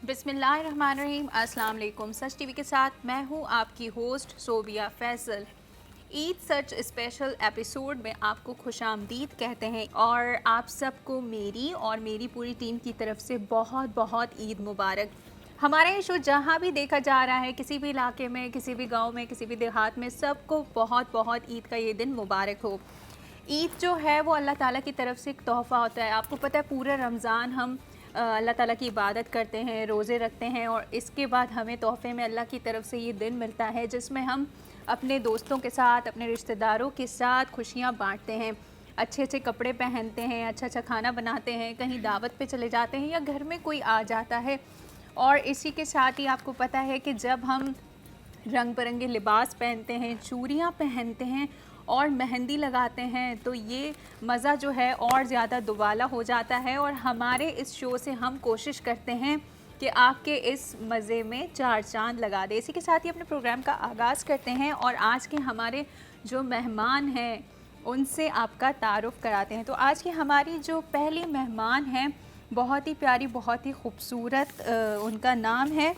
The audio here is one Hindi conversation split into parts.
बिस्मिल्लाहिर्रहमानिर्रहीम। अस्सलाम वालेकुम। सच टीवी के साथ मैं हूँ आपकी होस्ट सोबिया फैसल। ईद सच स्पेशल एपिसोड में आपको खुशामदीद कहते हैं और आप सबको मेरी और मेरी पूरी टीम की तरफ से बहुत बहुत ईद मुबारक। हमारा ये शो जहाँ भी देखा जा रहा है, किसी भी इलाके में, किसी भी गांव में, किसी भी देहात में, सबको बहुत बहुत ईद का ये दिन मुबारक हो। ईद जो है वो अल्लाह ताला की तरफ से एक तोहफ़ा होता है। आपको पता है पूरा रमज़ान हम अल्लाह ताला की इबादत करते हैं, रोज़े रखते हैं और इसके बाद हमें तोहफ़े में अल्लाह की तरफ से ये दिन मिलता है जिसमें हम अपने दोस्तों के साथ, अपने रिश्तेदारों के साथ खुशियाँ बांटते हैं, अच्छे अच्छे कपड़े पहनते हैं, अच्छा अच्छा खाना बनाते हैं, कहीं दावत पे चले जाते हैं या घर में कोई आ जाता है। और इसी के साथ ही आपको पता है कि जब हम रंग बिरंगे लिबास पहनते हैं, चूड़ियाँ पहनते हैं और मेहंदी लगाते हैं तो ये मज़ा जो है और ज़्यादा दुबाला हो जाता है। और हमारे इस शो से हम कोशिश करते हैं कि आपके इस मज़े में चार चांद लगा दे। इसी के साथ ही अपने प्रोग्राम का आगाज़ करते हैं और आज के हमारे जो मेहमान हैं उनसे आपका तारुफ़ कराते हैं। तो आज की हमारी जो पहली मेहमान हैं बहुत ही प्यारी, बहुत ही खूबसूरत, उनका नाम है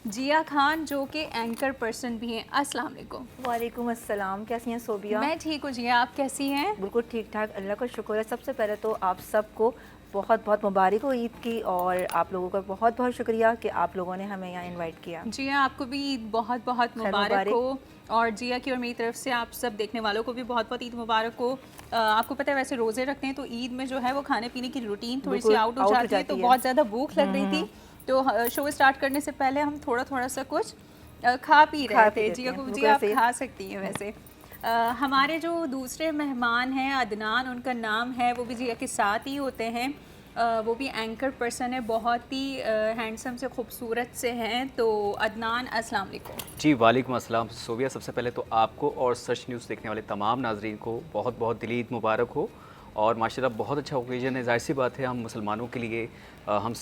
जिया खान, जो कि एंकर पर्सन भी हैं। अस्सलाम वालेकुम। वालेकुम अस्सलाम। कैसी हैं सोबिया? मैं ठीक हूँ जिया, आप कैसी हैं? बिल्कुल ठीक ठाक, अल्लाह का शुक्र है। सबसे पहले तो आप सबको बहुत बहुत मुबारक हो ईद की, और आप लोगों का बहुत बहुत शुक्रिया कि आप लोगों ने हमें यहाँ इनवाइट किया। जिया आपको भी ईद बहुत बहुत मुबारक हो और जिया की और मेरी तरफ से आप सब देखने वालों को भी बहुत बहुत ईद मुबारक हो। आपको पता है वैसे रोज़े रखते हैं तो ईद में जो है वो खाने पीने की रूटीन थोड़ी सी आउट हो जाती है, तो बहुत ज़्यादा भूख लग रही थी तो शो स्टार्ट करने से पहले हम थोड़ा थोड़ा सा कुछ खा पी रहे थे। जिया को जी आप खा सकती हैं वैसे। हमारे जो दूसरे मेहमान हैं अदनान उनका नाम है, वो भी जिया के साथ ही होते हैं। वो भी एंकर पर्सन है, बहुत ही हैंडसम से खूबसूरत से हैं। तो अदनान अस्सलाम वालेकुम। जी वालेकुम अस्सलाम सोबिया। सबसे पहले तो आपको और सच न्यूज़ देखने वाले तमाम नाजरीन को बहुत बहुत दिली ईद मुबारक हो। और माशाल्लाह बहुत अच्छा ओकेजन है। जाहिर सी बात है हम मुसलमानों के लिए हम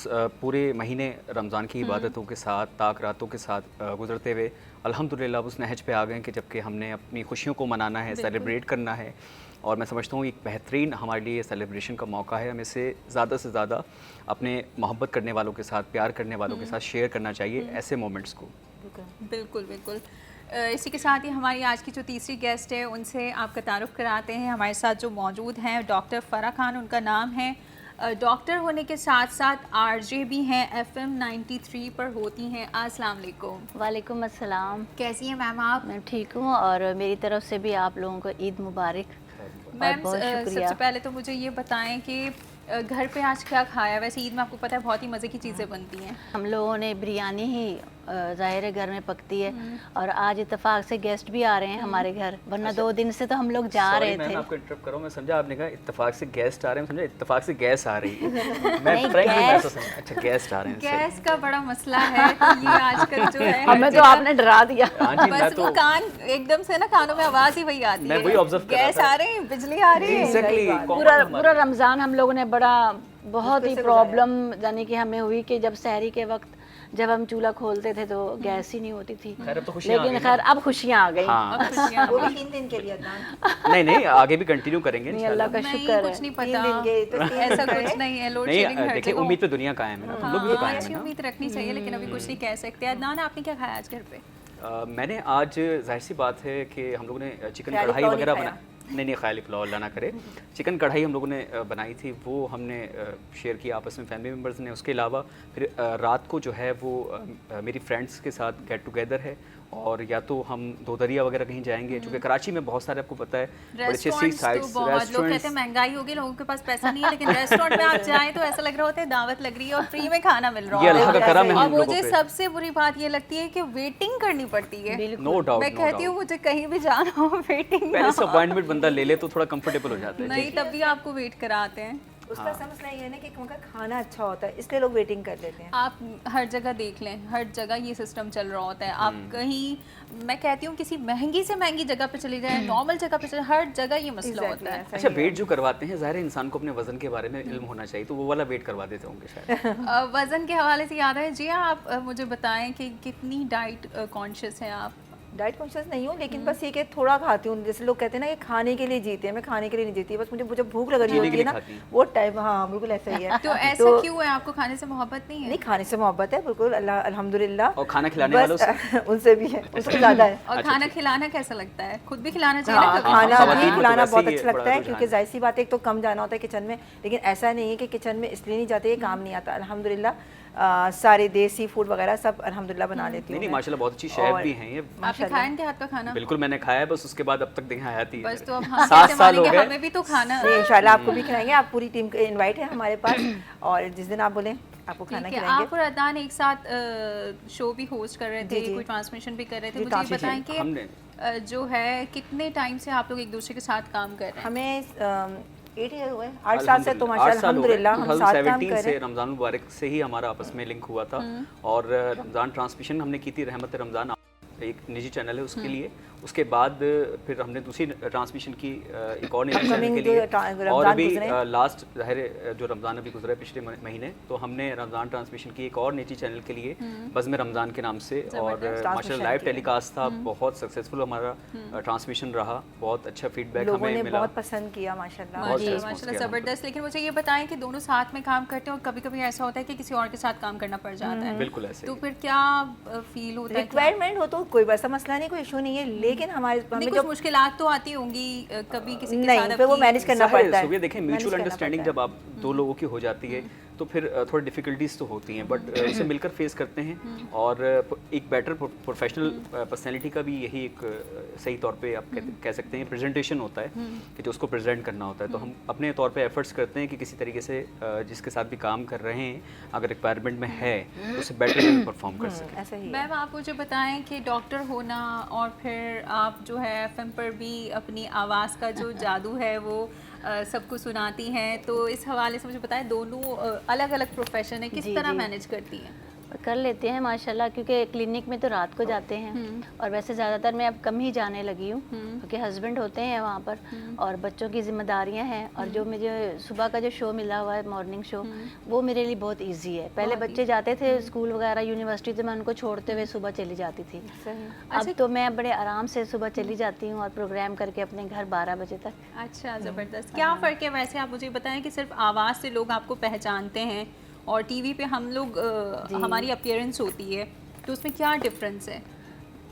पूरे महीने रमज़ान की इबादतों के साथ, ताक रातों के साथ गुजरते हुए अल्हम्दुलिल्लाह उस नहज पे आ गए कि जबकि हमने अपनी खुशियों को मनाना है, सेलिब्रेट करना है। और मैं समझता हूँ एक बेहतरीन हमारे लिए सेलिब्रेशन का मौका है। हमें से ज़्यादा अपने मोहब्बत करने वालों के साथ, प्यार करने वालों के साथ शेयर करना चाहिए ऐसे मोमेंट्स को। बिल्कुल बिल्कुल। इसी के साथ ही हमारी आज की जो तीसरी गेस्ट है उनसे आपका तारुफ कराते हैं। हमारे साथ जो मौजूद हैं डॉक्टर फ़रा खान उनका नाम है। डॉक्टर होने के साथ साथ आरजे भी हैं, FM 93 पर होती हैं। अस्सलाम वालेकुम। वालेकुम अस्सलाम। कैसी हैं मैम आप? मैं ठीक हूँ और मेरी तरफ से भी आप लोगों को ईद मुबारक। मैम सबसे पहले तो मुझे ये बताएं कि घर पे आज क्या खाया? वैसे ईद में आपको पता है बहुत ही मज़े की चीज़ें बनती हैं। हम लोगों ने बिरयानी ही ज़ाहिर है घर में पकती है और आज इत्तेफाक से गेस्ट भी आ रहे हैं हमारे घर, वरना 2 दिन से तो हम लोग जा रहे थे। मैं आपको इंटरप्ट करूँ, मैं समझा आपने कहा इत्तेफाक से गेस्ट आ रहे हैं, समझा इत्तेफाक से गैस आ रही है। मैं अच्छा गेस्ट आ रहे हैं, गैस का बड़ा मसला है तो ये आजकल जो है हमें तो आपने डरा दिया। बस वो कान एकदम से ना कानों में आवाज़ ही वही आती है, मैं वही ऑब्जर्व कर रहा गैस था। आ रही है, बिजली आ रही है। पूरा रमज़ान हम लोगों ने बड़ा बहुत ही प्रॉब्लम यानी कि हमें हुई कि जब सहरी के वक्त जब हम चूल्हा खोलते थे तो गैस ही नहीं होती थी। लेकिन खैर अब खुशियाँ आ गई। हाँ। वो भी 3 दिन के लिए अदनान। नहीं आगे भी कंटिन्यू करेंगे नहीं, अल्लाह का शुक्र है। कुछ नहीं पता, 3 दिन के तो ऐसा कुछ नहीं है। लोड शेडिंग हर देखिए जगह। उम्मीद पे दुनिया कायम है ना, हम लोग भी कायम है अच्छी ना। उम्मीद रखनी चाहिए लेकिन अभी कुछ नहीं कह सकते। अदनान आपने क्या खाया आज घर पे? मैंने आज जाहिर सी बात है कि हम लोगों ने चिकन ख्याली कढ़ाई पुलाव वगैरह नहीं बना नहीं ख्याली पुलाव अल्लाह ना करे। चिकन कढ़ाई हम लोगों ने बनाई थी, वो हमने शेयर किया आपस में फैमिली मेम्बर्स ने। उसके अलावा फिर रात को जो है वो मेरी फ्रेंड्स के साथ गेट टुगेदर है और या तो हम दो दरिया वगैरह कहीं जाएंगे, क्योंकि कराची में बहुत सारे आपको पता है बड़े अच्छे स्ट्रीट साइड्स, बहुत लोग कहते हैं महंगाई होगी, लोगों के पास पैसा नहीं है, लेकिन रेस्टोरेंट में आप जाएं तो ऐसा लग रहा होता है दावत लग रही है और फ्री में खाना मिल रहा ये अल्लाह का करम है और हम लोगों मुझे पे। सबसे बुरी बात ये लगती है कि वेटिंग करनी पड़ती है। नो डाउट, मैं कहती हूँ मुझे कहीं भी जाना हो वेटिंग पहले से अपॉइंटमेंट बंदा ले ले तो थोड़ा कंफर्टेबल हो जाता है। नहीं, तब भी आपको वेट कराते हैं। उसका समझना ये है ना कि उनका खाना अच्छा होता है इसलिए लोग वेटिंग कर लेते हैं। आप हर जगह देख लें, हर जगह ये सिस्टम चल रहा होता है। आप कहीं, मैं कहती हूँ किसी महंगी से महंगी जगह पे चले जाएं, नॉर्मल जगह पे चले, हर जगह ये मसला होता है। अच्छा, वेट जो करवाते हैं ज़ाहिर है इंसान को अपने वजन के बारे में इल्म होना चाहिए, तो वो वाला वेट करवा देते होंगे शायद। वजन के हवाले से याद है जी, आप मुझे बताएं कि कितनी डाइट कॉन्शियस हैं आप? डाइट कॉन्शियस नहीं हूँ, लेकिन बस ये कि थोड़ा खाती हूँ। जैसे लोग कहते हैं ना कि खाने के लिए जीते हैं, मैं खाने के लिए नहीं जीती, बस मुझे जब भूख लग रही होती है ना वो टाइम, हाँ बिल्कुल ऐसा ही है। तो ऐसा क्यों है, आपको खाने से मोहब्बत नहीं है? नहीं, खाने से मोहब्बत है बिल्कुल, अल्लाह अल्हम्दुलिल्लाह। और खाना खिलाने वालों से उनसे भी है, उससे ज़्यादा है। और खाना खिलाना कैसा लगता है? खुद भी खिलाना चाहिए ना हाँ, कभी? खाना खवातीन भी को तो खिलाना वैसे बहुत ही अच्छा बड़ा लगता है, रुझान क्योंकि है। जाहिर सी बात है, एक तो कम जाना होता है किचन में, लेकिन ऐसा नहीं है कि किचन में इसलिए नहीं जाते, ये काम नहीं आता। अल्हम्दुलिल्लाह सारे देसी फूड वगैरह सब अल्हम्दुलिल्लाह बना लेती हूँ। नहीं माशाल्लाह बहुत अच्छी शेफ भी हैं ये। आपने खाया इनके हाथ का खाना? बिल्कुल मैंने खाया है, बस उसके बाद अब तक देखा हयाती है। बस तो अब हम 7 कैसे साल हो मानेंगे, गए। हमें भी तो खाना। नहीं, इंशाल्लाह आपको भी खिलाएंगे, आप पूरी टीम इनवाइट है हमारे पास, और जिस दिन आप बोलें आपको खाना ठीक है। खिलाएंगे। आप और अदनान एक साथ शो भी होस्ट कर रहे थे, जी। कोई ट्रांसमिशन भी कर रहे थे। जी, मुझे ये ट्रांसमिशन बताएं कि हमने जो है कितने टाइम से आप लोग एक दूसरे के साथ काम कर रहे हैं? हमें 8 ईयर हुए, 8 साल से तो माशाल्लाह 8 साल हो गए। अल्हम्दुलिल्लाह हम साथ काम 2017 कर से रहे हैं। रमज़ान मुबारक से ही हमारा आपस में लिंक हुआ था, और रमज़ान ट्रांसमिशन हमने की थी रहमत रमज़ान, एक निजी चैनल है उसके लिए। उसके बाद फिर हमने दूसरी ट्रांसमिशन की एक और निजी चैनल Upcoming के जो लिए, रमज़ान और अभी गुज़रे। लास्ट ज़ाहिर जो रमज़ान अभी गुजरा है पिछले महीने, तो हमने रमज़ान ट्रांसमिशन की एक और निजी चैनल के लिए बज़्म रमज़ान के नाम से, और माशाल्लाह लाइव टेलीकास्ट था, बहुत सक्सेसफुल हमारा ट्रांसमिशन रहा, बहुत अच्छा फीडबैक लोगों हमें ने मिला। बहुत पसंद किया माशाल्लाह। बहुत माशाल्लाह response माशाल्लाह किया ज़बरदस्त। लेकिन मुझे ये बताएं कि दोनों साथ में काम करते हैं और कभी कभी ऐसा होता है कि किसी और के साथ काम करना पड़ जाता है, बिल्कुल ऐसे तो ही। फिर क्या फील होता है? रिक्वायरमेंट हो तो कोई वैसा मसला नहीं, कोई इशू नहीं है, लेकिन हमें कुछ जब मुश्किलात तो आती होंगी कभी किसी के नहीं, साथ फिर वो आपकी- मैनेज करना ज़ाहिर पड़ता है। सुबह देखें मैनेज म्यूचुअल करना अंडरस्टैंडिंग पड़ता जब आप दो लोगों की हो जाती है तो फिर थोड़ी डिफिकल्टीज तो होती हैं, बट उसे मिलकर फेस करते हैं, और एक बेटर प्रोफेशनल पर्सनैलिटी का भी यही एक सही तौर पे आप कह सकते हैं प्रेजेंटेशन होता है, कि जो उसको प्रेजेंट करना होता है। तो हम अपने तौर पे एफर्ट्स करते हैं कि किसी तरीके से जिसके साथ भी काम कर रहे हैं, अगर रिक्वायरमेंट में है तो उसे बेटर परफॉर्म कर सकें। ऐसा ही है। मैम आप मुझे बताएं कि डॉक्टर होना और फिर आप जो है एफएम पर भी अपनी आवाज़ का जो जादू है वो सबको सुनाती हैं, तो इस हवाले से मुझे बताएं दोनों अलग अलग प्रोफेशन है, किस जी, तरह जी। मैनेज करती हैं? कर लेते हैं माशाल्लाह, क्योंकि क्लिनिक में तो रात को जाते हैं, और वैसे ज़्यादातर मैं अब कम ही जाने लगी हूँ, क्योंकि हस्बैंड होते हैं वहाँ पर, और बच्चों की जिम्मेदारियाँ हैं, और जो मुझे सुबह का जो शो मिला हुआ है मॉर्निंग शो, वो मेरे लिए बहुत इजी है। पहले बच्चे जाते थे स्कूल वगैरह यूनिवर्सिटी, तो मैं उनको छोड़ते हुए सुबह चली जाती थी। अब तो मैं बड़े आराम से सुबह चली जाती हूँ और प्रोग्राम करके अपने घर 12 बजे तक। अच्छा, ज़बरदस्त। क्या फ़र्क है वैसे, आप मुझे बताएं कि सिर्फ आवाज़ से लोग आपको पहचानते हैं और टीवी पे हम लोग हमारी अपीयरेंस होती है, तो उसमें क्या डिफरेंस है?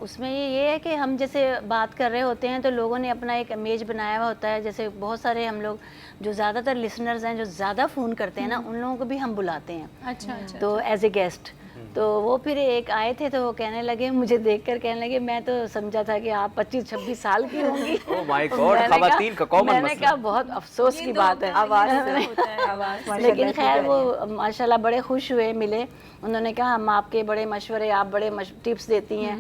उसमें ये है कि हम जैसे बात कर रहे होते हैं तो लोगों ने अपना एक इमेज बनाया हुआ होता है। जैसे बहुत सारे हम लोग जो ज़्यादातर लिसनर्स हैं जो ज़्यादा फ़ोन करते हैं ना, उन लोगों को भी हम बुलाते हैं अच्छा अच्छा। तो एज ए गेस्ट। तो वो फिर एक आए थे तो वो कहने लगे, मुझे देखकर कहने लगे, मैं तो समझा था कि आप 25-26 साल की होंगी। ओह माय गॉड, खवातीन का कॉमन मैंने मसला। कहा बहुत अफसोस की बात है। आवाज़ ऐसा होता है, आवाज़। लेकिन खैर वो माशाल्लाह बड़े खुश हुए मिले, उन्होंने कहा हम आपके बड़े मशवरे, आप बड़े टिप्स देती हैं,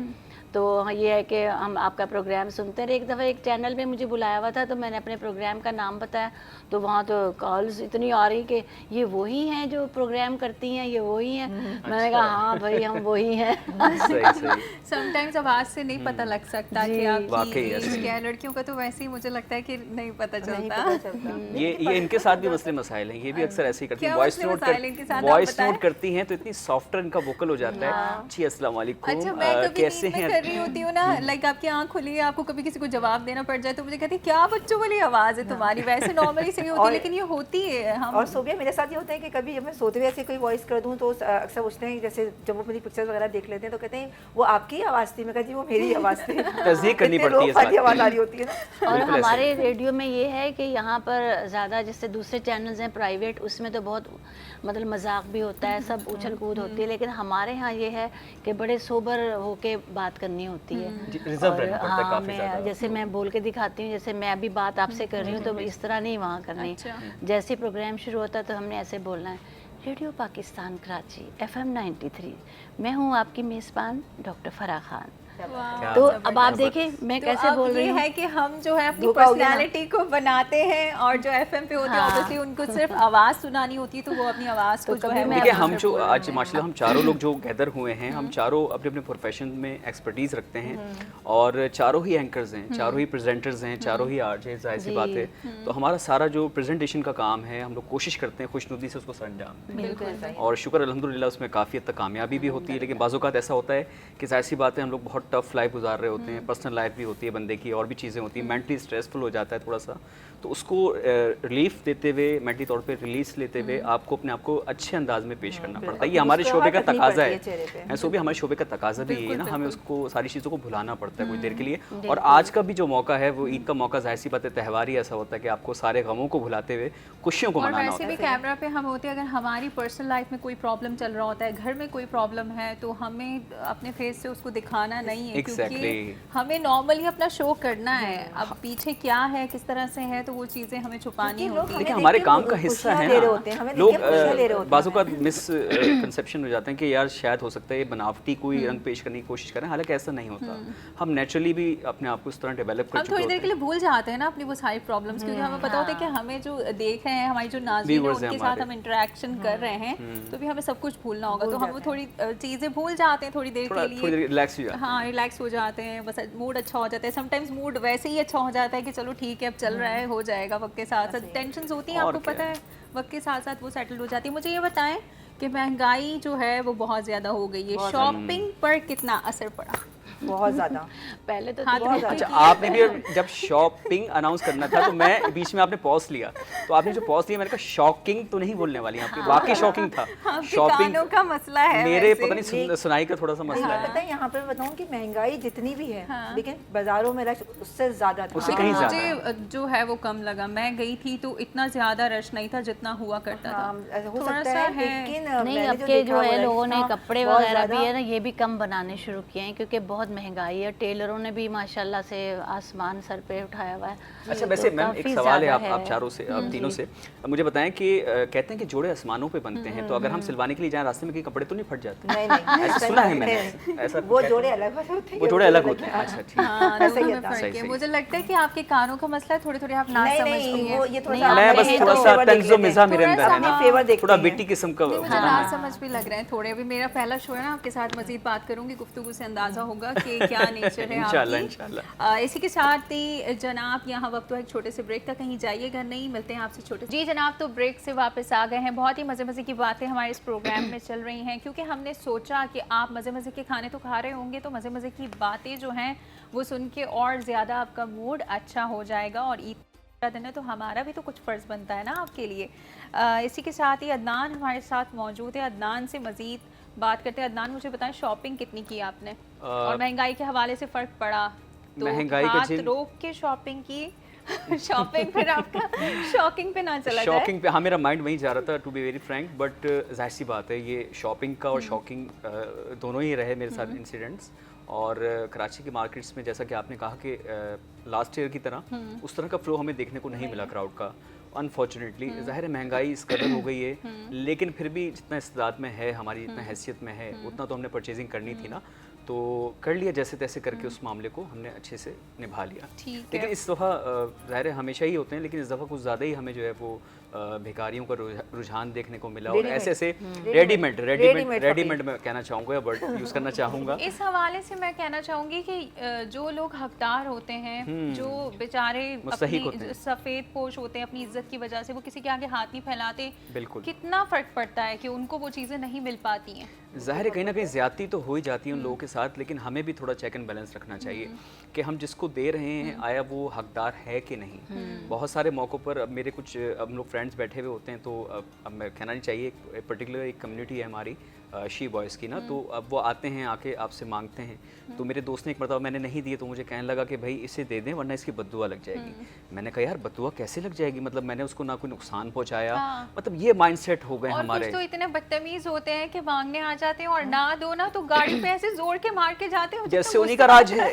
तो ये है कि हम आपका प्रोग्राम सुनते हैं। एक दफ़ा एक चैनल में मुझे बुलाया हुआ था, तो मैंने अपने प्रोग्राम का नाम बताया, तो वहाँ तो कॉल्स इतनी आ रही कि ये वही हैं जो प्रोग्राम करती हैं, ये वही हैं। मैंने कहा हाँ भाई हम वही हैं। सही सही। समटाइम्स आवाज़ से नहीं पता लग सकता कि आपकी वाकई एज ऐसे। क्या है। लड़कियों का तो वैसे ही मुझे लगता है कि नहीं पता नहीं चलता। पता चलता। ये इनके साथ भी मसले मसाइल हैं, ये भी अक्सर ऐसे ही करती हैं। क्या वॉइस मसले नोट मसाइल इनके साथ आप वॉइस बताएं? नोट करती हैं तो इतनी सॉफ्टर इनका वोकल हो जाता है, जी अस्सलाम वालेकुम, अच्छा, मैं कभी कैसे नींद में हैं? कर रही होती हूँ ना, लाइक आपकी आंख खुली है, आपको कभी किसी को जवाब देना पड़ जाए तो मुझे कहती है क्या बच्चों वाली आवाज़ है तुम्हारी, वैसे नॉर्मली सही होती है लेकिन ये होती है। हम और सोबिया मेरे साथ ये होता है कि कभी जब मैं सोते हुए ऐसे कोई वॉइस कर दूं तो अक्सर पूछते हैं, जैसे जब वो मेरी पिक्चर्स वगैरह देख लेते हैं तो कहते हैं वो आपकी आवाज़ थी। मैं कहती हूँ वो मेरी आवाज़ थी। तस्दीक करनी इतने पड़ती है लोग वाली साथ। आवाज़ आ रही होती है ना। और बिल्कुल ऐसे हमारे रेडियो में ये है कि यहाँ पर ज़्यादा जैसे दूसरे चैनल्स हैं प्राइवेट, उसमें तो बहुत मतलब मजाक भी होता है, सब उछल कूद होती है, लेकिन हमारे यहाँ ये है कि बड़े सोबर होके बात करनी होती है। रिजर्व और रहना पड़ता है हाँ, काफी मैं ज़्यादा। जैसे मैं बोल के दिखाती हूँ, जैसे मैं अभी बात आपसे कर रही हूँ तो इस तरह नहीं वहाँ करनी। अच्छा। जैसे प्रोग्राम शुरू होता है तो हमने ऐसे बोलना है, रेडियो पाकिस्तान कराची FM 93, मैं हूँ आपकी मेज़बान डॉक्टर फराह खान। क्या तो बात अब है। आप देखें मैं तो कैसे अब बोल रही ये हूँ। है कि हम जो है अपनी धोखा हो गया ना। पर्सनालिटी को बनाते हैं और जो एफएम पे होते हैं हाँ। ऑब्वियसली उनको सिर्फ आवाज़ सुनानी होती है, तो वो अपनी आवाज़ को तो जो कभी है मैं देखिए वो हम जो बोल आज रहे हैं। माशाल्लाह हम चारों लोग जो गैदर हुए हैं, हम चारों अपने अपने प्रोफेशन में एक्सपर्टीज रखते हैं, और चारों ही एंकर्स हैं, चारों ही प्रेजेंटर्स हैं, चारों ही आरजे, जाहिर सी जी। बात है। तो हमारा सारा जो प्रेजेंटेशन का काम है हम लोग कोशिश करते हैं खुशनुदी से उसको सर अंजाम दें, बिल्कुल। और शुक्र अल्हम्दुलिल्लाह उसमें काफ़ी हद तक कामयाबी भी होती है। लेकिन बाज़ औक़ात ऐसा होता है कि जाहिर सी बात है हम लोग बहुत बहुत टफ लाइफ गुजार रहे होते हैं, पर्सनल लाइफ भी होती है बंदे की, और भी चीज़ें होती हैं, मेंटली स्ट्रेसफुल हो जाता है थोड़ा सा, तो उसको रिलीफ देते हुए, मेंटली तौर पे रिलीज लेते हुए आपको अपने आप को अच्छे अंदाज में पेश करना पड़ता है। ये हमारे शोबे का तकाजा है, सो भी हमारे शोबे का तकाजा भी ये है ना, हमें उसको सारी चीज़ों को भुलाना पड़ता है कुछ देर के लिए। और आज का भी जो मौका है वो ईद का मौका, जाहिर सी बात है त्यौहार ही ऐसा होता है कि आपको सारे गमों को भुलाते हुए खुशियों को और मनाना वैसे होता भी है। कैमरा पे हम होते हैं, अगर हमारी पर्सनल लाइफ में कोई प्रॉब्लम चल रहा होता है, घर में कोई प्रॉब्लम है, तो हमें अपने फेस से उसको दिखाना नहीं है, क्योंकि हमें नॉर्मली अपना शो करना है। अब पीछे क्या है, किस तरह से है, तो वो चीज़ें हमें छुपानी होती है। देखिए हमारे काम का हिस्सा है ना, लोग बाजू का मिस कंसेप्शन हो जाते हैं कि यार शायद हो सकता है ये बनावटी कोई रंग पेश करने की कोशिश करें, हालांकि ऐसा नहीं होता। हम नेचुरली भी अपने आप को इस तरह डेवलप कर हम चुके थोड़ी देर होते के लिए भूल जाते हैं ना अपनी वो सारी प्रॉब्लम्स, क्योंकि हमें पता होता है कि हमें जो देख रहे हैं, हमारी जो नाज़रीन है, उनके साथ हम इंटरेक्शन कर रहे हैं, तो भी हमें सब कुछ भूलना होगा, तो हम थोड़ी चीज़ें भूल जाते हैं थोड़ी देर के लिए, थोड़ी रिलैक्स हो जाते हैं। हाँ रिलैक्स हो जाते हैं, बस मूड अच्छा हो जाता है। समटाइम्स मूड वैसे ही अच्छा हो जाता है कि चलो ठीक है अब चल रहा है, हो जाएगा। वक्त के साथ साथ टेंशन होती है, आपको पता है, वक्त के साथ साथ वो सेटल हो जाती है। मुझे ये बताएं कि महंगाई जो है वो बहुत ज़्यादा हो गई है, शॉपिंग पर कितना असर पड़ा? बहुत ज़्यादा। पहले तो हाँ, अच्छा, आपने भी जब शॉपिंग अनाउंस करना था तो मैं बीच में आपने पॉज लिया, तो आपने जो पॉज लिया मैंने कहा शॉकिंग तो नहीं बोलने वाली आपकी, वाकई शॉकिंग था। शॉपिंग का मसला है, मेरे पता नहीं सुनाई का थोड़ा सा मसला है। पता है यहाँ पे बताऊँ कि महंगाई जितनी भी है, लेकिन बाजारों में रश उससे ज़्यादा था। उससे कहीं ज़्यादा है। मुझे जो है वो कम लगा। मैं गई थी तो इतना ज़्यादा रश नहीं था जितना हुआ करता था। हो थोड़ा सकता सा है, है। लेकिन नहीं, मैंने अब के जो देखा है वो लोगों ने रश कपड़े बहुत वगैरह भी ज़्यादा- है ना, ये भी कम बनाने शुरू किए हैं, क्योंकि बहुत महंगाई है। टेलरों ने भी माशाल्लाह से आसमान सर पे उठाया हुआ है। अच्छा वैसे तो मैम एक काफ़ी सवाल है ज़्यादा आप चारों से, आप तीनों से, मुझे बताएं कि कहते हैं कि जोड़े आसमानों पे बनते हैं, तो अगर हम सिलवाने के लिए जाएं रास्ते में कहीं कपड़े तो नहीं फट जाते? नहीं नहीं ऐसा सुना है मैंने, ऐसा वो जोड़े अलग होते हैं, वो जोड़े अलग होते हैं। अच्छा ठीक। हाँ, ऐसा ही दोनों में होता है। फर्क है। सही। मुझे लगता है कि आपके कानों का मसला है, थोड़े थोड़े आप ना नहीं समझती नहीं, हैं। वो ये थोड़ा नहीं, सा मैं आप बस कहें थोड़ा तो सा फेवर देख तंज़ो लेते हैं। मिज़ा मेरे थोड़ा अंदर सा है ना, हाँ, फेवर देखते थोड़ा हैं। बिट्टी किस्म का नहीं, मुझे हाँ, ना हाँ। समझ भी लग रहे हैं थोड़े। अभी मेरा पहला शो है ना, आपके साथ मजीद बात करूंगी, गुफ्तगू से अंदाजा होगा कि क्या नेचर है इंशाल्लाह, आपकी। इंशाल्लाह। इसी के साथ ही जनाब यहाँ वक्त है एक छोटे से ब्रेक का, कहीं जाइएगा नहीं, मिलते हैं आपसे छोटे। जी जनाब, तो ब्रेक से वापस आ गए हैं। बहुत ही मज़े मज़े की बातें हमारे इस प्रोग्राम में चल रही हैं, क्योंकि हमने सोचा कि आप मज़े मज़े के खाने तो खा रहे होंगे, तो मज़े मज़े की बातें जो हैं वो सुन के और ज़्यादा आपका मूड अच्छा हो जाएगा। और ईद का दिन है तो हमारा भी तो कुछ फ़र्ज़ बनता है ना आपके लिए। इसी के साथ ही अदनान हमारे साथ मौजूद है। अदनान से मज़ीद बात करते हैं। अदनान, मुझे बताएं शॉपिंग कितनी की आपने, और महंगाई के हवाले से फ़र्क पड़ा तो महंगाई का हाथ रोक के शॉपिंग की शॉपिंग फिर आपका शॉकिंग पे ना चला जाए। शॉकिंग पे, हाँ मेरा माइंड वहीं जा रहा था to be very frank, but जाहिर सी बात है ये शॉपिंग का और शॉकिंग दोनों ही रहे मेरे साथ इंसिडेंट्स। और कराची के मार्केट्स में जैसा कि आपने कहा कि लास्ट ईयर की तरह उस तरह का फ्लो हमें देखने को नहीं मिला क्राउड का, अनफॉर्चुनेटली। ज़ाहिर है महंगाई इस कदर हो गई है, लेकिन फिर भी जितना इस्तेदाद में है, हमारी जितना हैसियत में है, उतना तो हमने परचेजिंग करनी थी ना, तो कर लिया जैसे तैसे करके। उस मामले को हमने अच्छे से निभा लिया। लेकिन इस दफ़ा ज़ाहिर है हमेशा ही होते हैं, लेकिन इस दफ़ा कुछ ज़्यादा ही हमें जो है वो भिखारियों का रुझान देखने को मिला, और ऐसे ऐसे रेडीमेड मैं कहना चाहूँगा, वर्ड यूज़ करना चाहूँगा। इस हवाले से मैं कहना चाहूँगी कि जो लोग हकदार होते हैं, जो बेचारे अपनी सफ़ेद पोश होते हैं, अपनी इज्जत की वजह से वो किसी के आगे हाथ नहीं फैलाते, बिल्कुल कितना फ़र्क पड़ता है कि उनको वो चीज़ें नहीं मिल पाती हैं। ज़ाहिर है कहीं ना कहीं ज़्यादती तो हो ही जाती है उन लोगों के साथ, लेकिन हमें भी थोड़ा चेक एंड बैलेंस रखना चाहिए कि हम जिसको दे रहे हैं आया वो हकदार है कि नहीं। बहुत सारे मौक़ों पर अब मेरे कुछ हम लोग फ्रेंड्स बैठे हुए होते हैं, तो अब मैं कहना नहीं चाहिए, एक पर्टिकुलर एक कम्युनिटी है हमारी शी बॉयज़ की ना, तो अब वो आते हैं आके आपसे मांगते हैं। तो मेरे दोस्त ने एक मरतबा मैंने नहीं दिए, तो मुझे कहने लगा कि भाई इसे दे दें वरना इसकी बद्दुआ लग जाएगी। मैंने कहा यार बद्दुआ कैसे लग जाएगी, मतलब मैंने उसको ना कोई नुकसान पहुंचाया। मतलब ये माइंडसेट हो गए हमारे। कुछ तो इतने बदतमीज होते हैं कि मांगने आ जाते हैं और ना दो ना तो गाड़ी पे ऐसे जोर के मार के जाते हो, जैसे उन्हीं का राज है।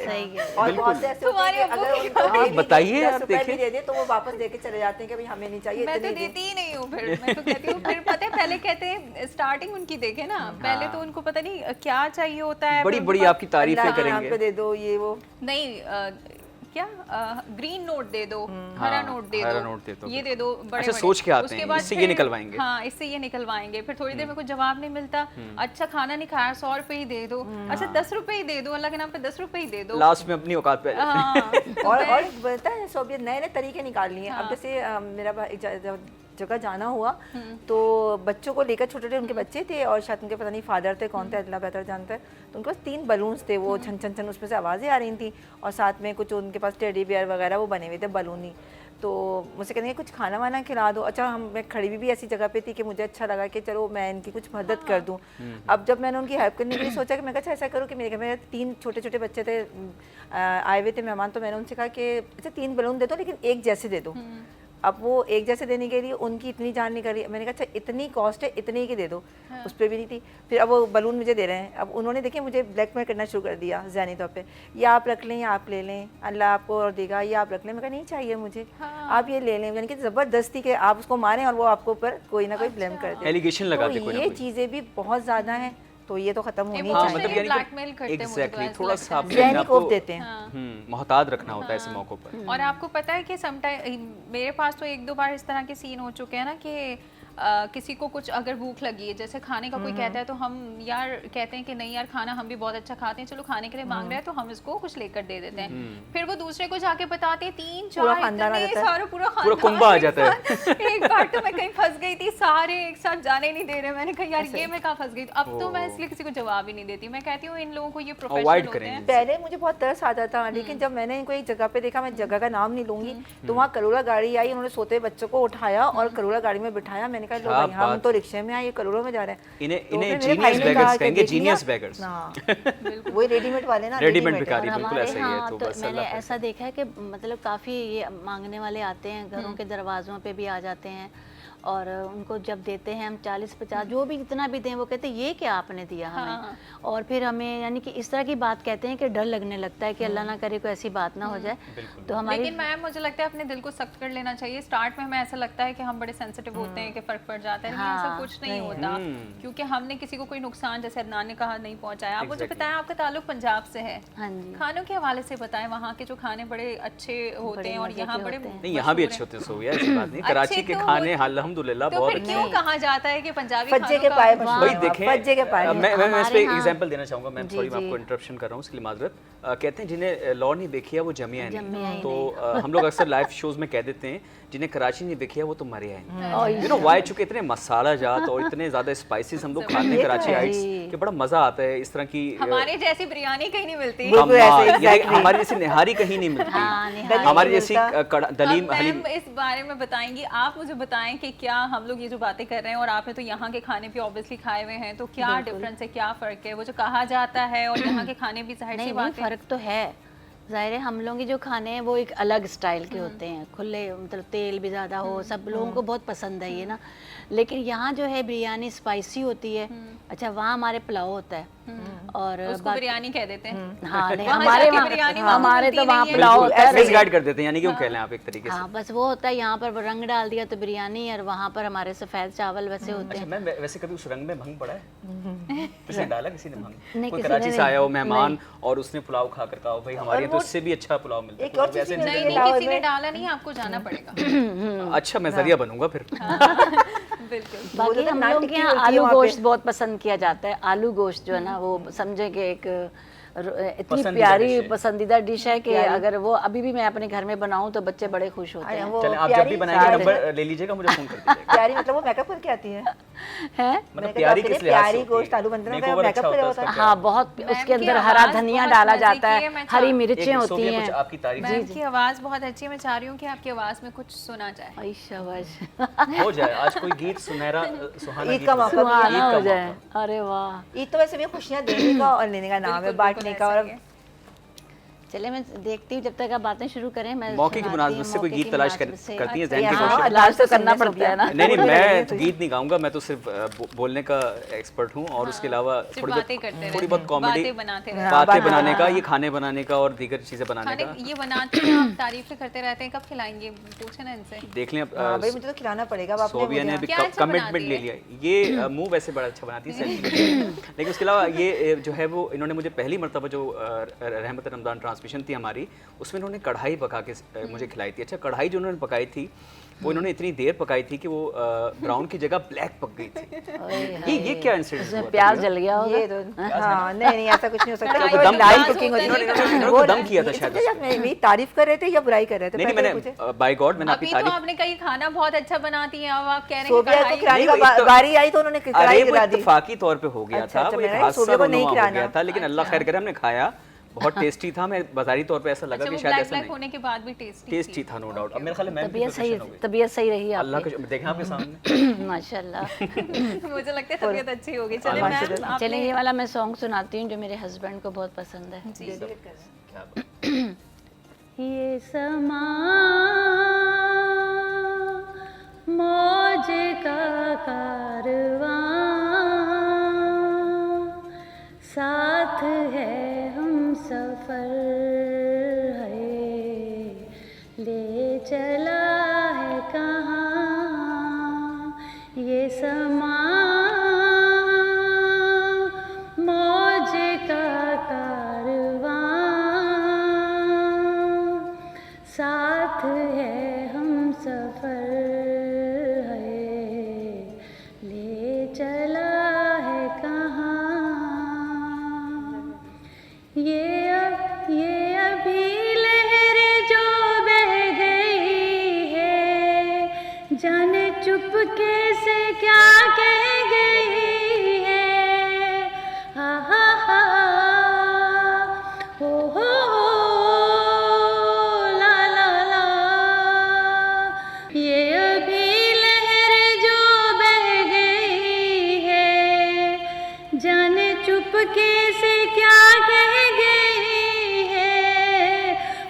और बहुत से ऐसे होते हैं कि अगर उनको बताइए आप, 10 रुपए देखिए भी दे दे तो वो वापस देके चले जाते हैं कि भाई हमें नहीं चाहिए। मैं तो देती ही नहीं हूँ, फिर मैं तो कहती हूँ, फिर पता है पहले कहते हैं स्टार्टिंग उनकी देखे ना, पहले तो उनको पता नहीं क्या चाहिए होता है, बड़ी बड़ी आपकी तारीफें करेंगे, दे दो ये वो नहीं क्या ग्रीन नोट दे दो, हरा नोट दे दो, ये दे दो, बड़े अच्छा बड़े। सोच के आते उसके हैं बाद इससे ये फिर- निकलवाएंगे। हाँ इससे ये निकलवाएंगे, फिर थोड़ी देर में कुछ जवाब नहीं मिलता, अच्छा खाना नहीं खाया 100 रुपए ही दे दो, अच्छा 10 रुपए ही दे दो, अल्लाह के नाम पे 10 रुपए ही दे दो, लास्ट में अपनी औकात पे। हाँ और पता है सोबियत नए नए तरीके निकाल लिए। अब जैसे मेरा जगह जाना हुआ तो बच्चों को लेकर, छोटे छोटे उनके बच्चे थे और शायद उनके पता नहीं फादर थे कौन थे, अल्लाह बेहतर जानता है, तो उनके पास 3 बलून्स थे, वो छन छन छन उसमें से आवाज़ें आ रही थी और साथ में कुछ उनके पास टेडी बियर वगैरह वो बने हुए थे बलूनी। तो मुझसे कहते हैं कुछ खाना वाना खिला दो। अच्छा, मैं खड़ी भी ऐसी जगह पे थी कि मुझे अच्छा लगा कि चलो मैं इनकी कुछ मदद कर दूं। अब जब मैंने उनकी हेल्प करने के लिए सोचा कि मैं अच्छा ऐसा करूं कि मेरे घर में 3 छोटे छोटे बच्चे थे आए हुए थे मेहमान, तो मैंने उनसे कहा कि अच्छा 3 बलून दे दो लेकिन एक जैसे दे दो। अब वो एक जैसे देने के लिए उनकी इतनी जान नहीं करी, मैंने कहा अच्छा इतनी कॉस्ट है इतनी की दे दो, उस पर भी नहीं थी। फिर अब वो बलून मुझे दे रहे हैं, अब उन्होंने देखिए मुझे ब्लैकमेल करना शुरू कर दिया ज़हनी तौर पे, या आप रख लें या आप ले लें, अल्लाह आपको और देगा, या आप रख लें। मैं कहा नहीं चाहिए मुझे, आप ये ले लें, यानी कि ज़बरदस्ती के आप उसको मारें और वो आपको ऊपर कोई ना कोई ब्लेम कर दे, एलिगेशन लगाते कोई तो ना ये कोई। चीज़ें भी बहुत ज़्यादा हैं, तो ये तो ख़त्म होनी हाँ, चाहिए। मतलब यानी ब्लैकमेल करते हैं मुझे तो एग्जैक्टली, ऐसा थोड़ा लगता सा है। आपने अपने ज़हनी आप खौफ को देते हैं। मोहतात रखना होता है ऐसे मौक़ों पर। और आपको पता है कि समटाइम मेरे पास तो 1-2 बार इस तरह के सीन हो चुके हैं ना कि किसी को कुछ अगर भूख लगी है, जैसे खाने का कोई कहता है तो हम यार कहते हैं कि नहीं यार खाना हम भी बहुत अच्छा खाते हैं, चलो खाने के लिए मांग रहे हैं तो हम इसको कुछ लेकर दे देते हैं। फिर वो दूसरे को जाके बताते हैं, 3-4 पूरा खानदान आ इतने जाता है। सारे पूरा पूरा खानदान कुंबा आ एक जाता है। साथ। एक बार तो मैं कहीं फंस गई थी, सारे एक साथ जाने नहीं दे रहे, मैंने कहा यार ये मैं कहाँ फंस गई। अब तो मैं इसलिए किसी को जवाब ही नहीं देती, मैं कहती हूँ इन लोगों को ये अवॉइड प्रोफेशनल होते करें हैं। पहले मुझे बहुत तरस आता था, लेकिन जब मैंने इनको एक जगह पे देखा, मैं जगह का नाम नहीं लूंगी, तो वहाँ करोड़ा गाड़ी आई, उन्होंने सोते बच्चों को उठाया और करोड़ा गाड़ी में बिठाया। मैंने कहा लो क्या भाई हम बात तो रिक्शे में आए, ये करोड़ों में जा रहे हैं। इन्हें तो इन्हें फिर मेरे भाई जीनियस ने कहा बेगर्स कि कहेंगे, देख लिया? Genius beggars. हाँ, वही रेडीमेड वाले ना, रेडीमेड रेडीमेड भिखारी, है। बिल्कुल हमारे ऐसा ही है। यहाँ तो तो बस मैंने अल्लाह पे। ऐसा देखा है कि मतलब काफ़ी ये मांगने वाले आते हैं, घरों के दरवाज़ों पे भी आ जाते हैं और उनको जब देते हैं हम 40-50 जो भी जितना भी दें, वो कहते हैं ये क्या आपने दिया हमें। और फिर हमें यानी कि इस तरह की बात कहते हैं कि डर लगने लगता है कि अल्लाह ना करे कोई ऐसी बात ना हो जाए। तो हमारी लेकिन मैम मुझे लगता है अपने दिल को सख्त कर लेना चाहिए। स्टार्ट में हमें ऐसा लगता है कि हम बड़े सेंसिटिव होते हैं कि फर्क पड़ जाता है, लेकिन ऐसा हाँ, कुछ नहीं होता, क्योंकि हमने किसी को कोई नुकसान, जैसे अदनान ने कहा, नहीं पहुंचाया। आप मुझे बताएं आपका ताल्लुक पंजाब से है, हाँ जी, खानों के हवाले से बताएं, वहाँ के जो खाने बड़े अच्छे होते हैं और मजे यहाँ के बड़े होते हैं। नहीं, यहाँ भी मशहूर अच्छे हैं। होते हैं सोबिया, ऐसी बात नहीं। कराची के तो खाने अल्हम्दुलिल्लाह तो बहुत फिर अच्छे क्यों हैं। कहा जाता है कि पंजाबी फज्जे खानों के का पाए वहाँ- भाई हाँ, देखें, फज्जे के पाए मैं इस हमारे पे यहाँ- एग्जांपल देना चाहूँगा मैम, जी, सॉरी मैं जी। आपको इंटरप्शन कर रहा हूँ उसके लिए माजरत। कहते हैं जिन्हें लॉ नहीं देखी है वो जमिया जमिया नहीं, ही तो नहीं। हम लोग अक्सर लाइव शोज में कह देते हैं जिन्हें कराची नहीं देखी है वो तो मरे हैं। यू नो वाई, चूंकि इतने मसाला जात और इतने ज़्यादा स्पाइसेस हम लोग खाते हैं कराची हाइट्स जी। कि बड़ा मज़ा आता है इस तरह की हमारे जैसी बिरयानी कहीं नहीं मिलती। बिल्कुल कमाल, ऐसे, ये देख, exactly। हमारी जैसी निहारी कहीं नहीं हाँ, मिलती, निहारी हमारी नहीं जैसी मिलता। दलीम अब हलीम। मैम इस बारे में बताएंगी, आप मुझे बताएं कि क्या हम लोग ये जो बातें कर रहे हैं और आपने तो यहाँ के खाने भी ऑब्वियसली खाए हुए हैं, तो क्या डिफरेंस है, क्या फ़र्क है? वो जो कहा जाता है और यहाँ के खाने भी जाहिर सी नहीं बात है। फ़र्क तो है, ज़ाहिर है हम लोगों के जो खाने हैं वो एक अलग स्टाइल के होते हैं, खुले मतलब तेल भी ज़्यादा हो, सब लोगों को बहुत पसंद है ये ना। लेकिन यहाँ जो है बिरयानी स्पाइसी होती है। अच्छा, वहाँ हमारे पुलाव होता है और उसको बिरयानी कह देते हैं। हाँ नहीं, वहाँ हमारे जाके वहाँ बिरयानी वहाँ हमारे मिलती तो वहाँ नहीं है। पुलाव होता है। मिसगाइड कर देते हैं, यानी क्यों कह लें आप एक तरीके से। हाँ बस वो होता है, यहाँ पर रंग डाल दिया तो बिरयानी, और वहाँ पर हमारे सफ़ेद चावल वैसे होते अच्छा हैं। मैम, वैसे कभी उस रंग में भंग पड़ा है? किसी ने डाला, किसी ने भंग? नहीं, कोई किसी कराची ने से नहीं। आया हो मेहमान और उसने पुलाव खा कर कहा भाई हमारे यहाँ तो इससे भी अच्छा पुलाव मिलता है, एक और कोई वैसे चीज़ नहीं? नहीं पुलाव किसी ने में- डाला नहीं, आपको जाना पड़ेगा। अच्छा, मैं जरिया बनूंगा फिर। बिल्कुल। बाकी तो हम नान लोग के टिक्की यहाँ होती है आलू वहाँ पे। गोश्त बहुत पसंद किया जाता है। आलू गोश्त जो है ना वो समझे कि एक इतनी पसंदीदा प्यारी डिश है। पसंदीदा डिश है कि अगर वो अभी भी मैं अपने घर में बनाऊं तो बच्चे बड़े खुश होते हैं। वो चलें, आप जब प्यारी भी बनाएंगे साथ नंबर ले लीजिएगा, मुझे फोन कर दीजिएगा। प्यारी मतलब वो मेकअप करके आती है, हैं? मतलब मैं प्यारी कहता किस हूँ, लिहाज से प्यारी होती गोश्त है? आलू बनता है, मेकओवर मेकअप अच्छा करा होता है होता उसका है। हाँ बहुत, मैम उसके की अंदर हरा आवाज़ धनिया बहुत डाला मज़े जाता की है, मैं है, हरी चाह- मिर्चें एक होती सोबिया कुछ हैं। आपकी तारीफ मैम की आवाज़ बहुत अच्छी है, मैं चाह रही हूँ कि आपकी आवाज़ में कुछ सुना जाए। आई शाबाश, हो जाए आज कोई गीत सुनहरा सुहाना ईद गीत का बजा। मौका भी है। सुहाना ईद का हो जाए। मौका। अरे वाह, ईद तो वैसे भी खुशियाँ देने का और लेने का नाम है, बिल्कुल, बांटने बिल्कुल का। ऐसा और ही है। चलिए मैं देखती हूँ जब तक आप बातें शुरू करें, मैं मौके की सुनाती मुनासिबत हूँ, से कोई मौके गीत की तलाश मुनासिबत से। करती हैं अच्छा, जहन की हाँ, कोशिश। इलाज तो करना पड़ता है ना। नहीं नहीं, मैं तो गीत नहीं गाऊंगा, मैं तो सिर्फ बोलने का एक्सपर्ट हूँ और उसके अलावा सिर्फ बातें करते रहते थोड़ी बहुत हैं, कॉमेडी, बातें बनाते रहते हैं। बातें बनाने का, ये खाने बनाने का और दीगर चीज़ें बनाने खाने का ये बनाते हैं, आप तारीफें करते रहते हैं, कब खिलाएंगे? पूछे ना इनसे। देख लें। हाँ भाई मुझे तो खिलाना पड़ेगा, अब आपने सोबिया ने मुझे- अभी क्या अच्छा कमिटमेंट बनाती ले है? लिया। ये मुंह वैसे बड़ा अच्छा बनाती है लेकिन उसके अलावा ये जो है वो इन्होंने मुझे पहली मरतबा जो रहमत रमज़ान ट्रांसमिशन थी हमारी, उसमें इन्होंने कढ़ाई पका के मुझे खिलाई थी। अच्छा, कढ़ाई जो उन्होंने पकाई थी वो इन्होंने इतनी देर पकाई थी कि वो ब्राउन की जगह ब्लैक पक गई थी। ये क्या इंसिडेंट उसमें प्याज जल गया होगा। ये तो हाँ नहीं ऐसा कुछ नहीं हो सकता। वो वो दम लाइट प्याज कुकिंग होता होती है। है। इन्होंने दम किया था शायद आप मेरी तारीफ कर रहे थे या बुराई कर रहे थे? नहीं पहले मैंने पूछे। बाय गॉड मैंने आपकी अभी तो तारीफ आपने कहीं खाना बहुत अच्छा बनाती हैं, अब आप कह रहे हैं कि सोबिया को कढ़ाई- खिलाने नहीं, का वो तो- बारी आई तो उन्होंने अरे कढ़ाई वो गिरा दी। इत्तेफाकी तौर पे हो गया अच्छा, था, वो एक मैंने हादसा सोबिया को नहीं बनुमा हो खिलाना। गया था, लेकिन अल्लाह खैर करे हमने खाया, बहुत टेस्टी था। मैं बाजारी तौर पे ऐसा लगा अच्छा, कि वो शायद ब्लैक ऐसा ब्लैक नहीं, होने के बाद भी टेस्टी टेस्टी था नो डाउट। अब मेरे ख्याल में मैं भी तबीयत सही रही अल्लाह आपकी। का देखें आपके सामने। माशाल्लाह। मुझे लगता है तबीयत अच्छी होगी। चले अल्लाह मैम, शुक्र। आपने- चलिए ये वाला मैं सॉन्ग सुनाती हूँ जो मेरे हस्बैंड को बहुत पसंद है। जी। क्या बात। ये समा मौज का कारवां, साथ है हम सफर है, ले चला है कहाँ ये समा मौज का कारवां, साथ है हम सफर है, ले चला है कहाँ ये अभी लहर जो बह गई है, जाने चुपके से क्या कह गई है। हा हा हा हो ला ला ला, ये अभी लहर जो बह गई है, जाने चुपके से क्या कह गई है।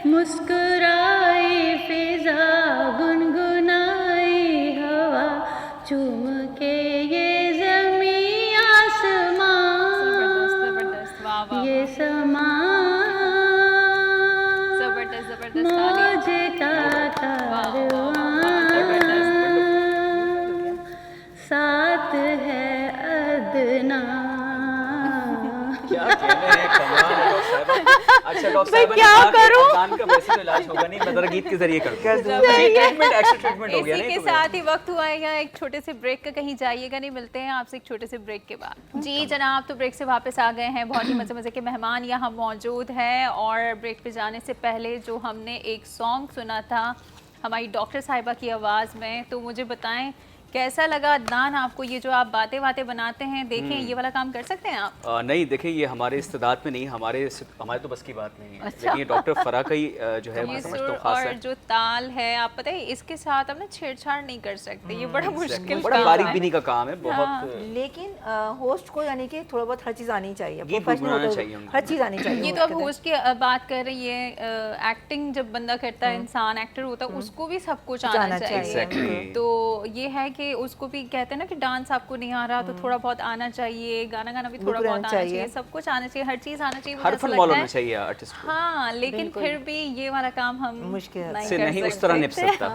मुस्कुराई फिजा गुनगुनाई हवा, चूम के ये ज़मीं आसमां, जबरदस्त जबरदस्त, वाह वाह ये वाह। समा जबरदस्त जबरदस्त तालियां। मौज का वाह, वाह, वाह, कारवां, साथ है अदना। क्या कहने हैं, कमाल है डॉक्टर साहब। अच्छा डॉक्टर साहब, क्या करूं? कान का वैसे तो इलाज होगा नहीं, मैं जरा गीत के जरिए करता हूं। कर ये ट्रीटमेंट एक्स्ट्रा ट्रीटमेंट हो गया इसी नहीं के तो साथ ही वक्त हुआ है यहाँ एक छोटे से ब्रेक का, कहीं जाइएगा नहीं, मिलते हैं आपसे एक छोटे से ब्रेक के बाद। जी जनाब, तो ब्रेक से वापस आ गए हैं, बहुत ही मज़े मज़े के मेहमान यहाँ मौजूद हैं। और ब्रेक पे जाने से पहले जो हमने एक सॉन्ग सुना था हमारी डॉक्टर साहिबा की आवाज़ में, तो मुझे बताएं कैसा लगा अदनान आपको? ये जो आप बातें बनाते हैं, देखें ये वाला काम कर सकते हैं आप? नहीं देखिए, ये हमारे इस्तेदाद में नहीं, हमारे तो बस की बात नहीं है। लेकिन ये डॉक्टर फरा का ही जो है ये मैं समझता सुर हूँ खास और है। जो ताल है, आप पता है इसके साथ आप ना छेड़छाड़ नहीं कर सकते, ये बड़ा मुश्किल बड़ा काम बारीक है। बीनी का काम है बहुत। लेकिन होस्ट को यानी कि थोड़ा बहुत हर चीज़ आनी चाहिए, गीत प्रोफेशनल गुनगुनाना होते चाहिए हुए उनको। हर चीज़ आनी चाहिए। ये तो अब होस्ट की बात कर रही है, एक्टिंग जब बंदा करता है, इंसान एक्टर होता है, उसको भी सब कुछ आना आना चाहिए। चाहिए। Exactly. तो ये है कि उसको भी कहते हैं ना कि डांस आपको नहीं आ रहा तो थोड़ा बहुत आना चाहिए, गाना भी थोड़ा बिल्कुल बहुत आना आना चाहिए। चाहिए, सब कुछ आना चाहिए, हर चीज़ आना चाहिए। हर मुझे ऐसा फन मॉल लगता होना है। चाहिए आर्टिस्ट को। हाँ, लेकिन फिर भी ये वाला काम हम मुश्किल से कर नहीं उस सकते। तरह निप सकता।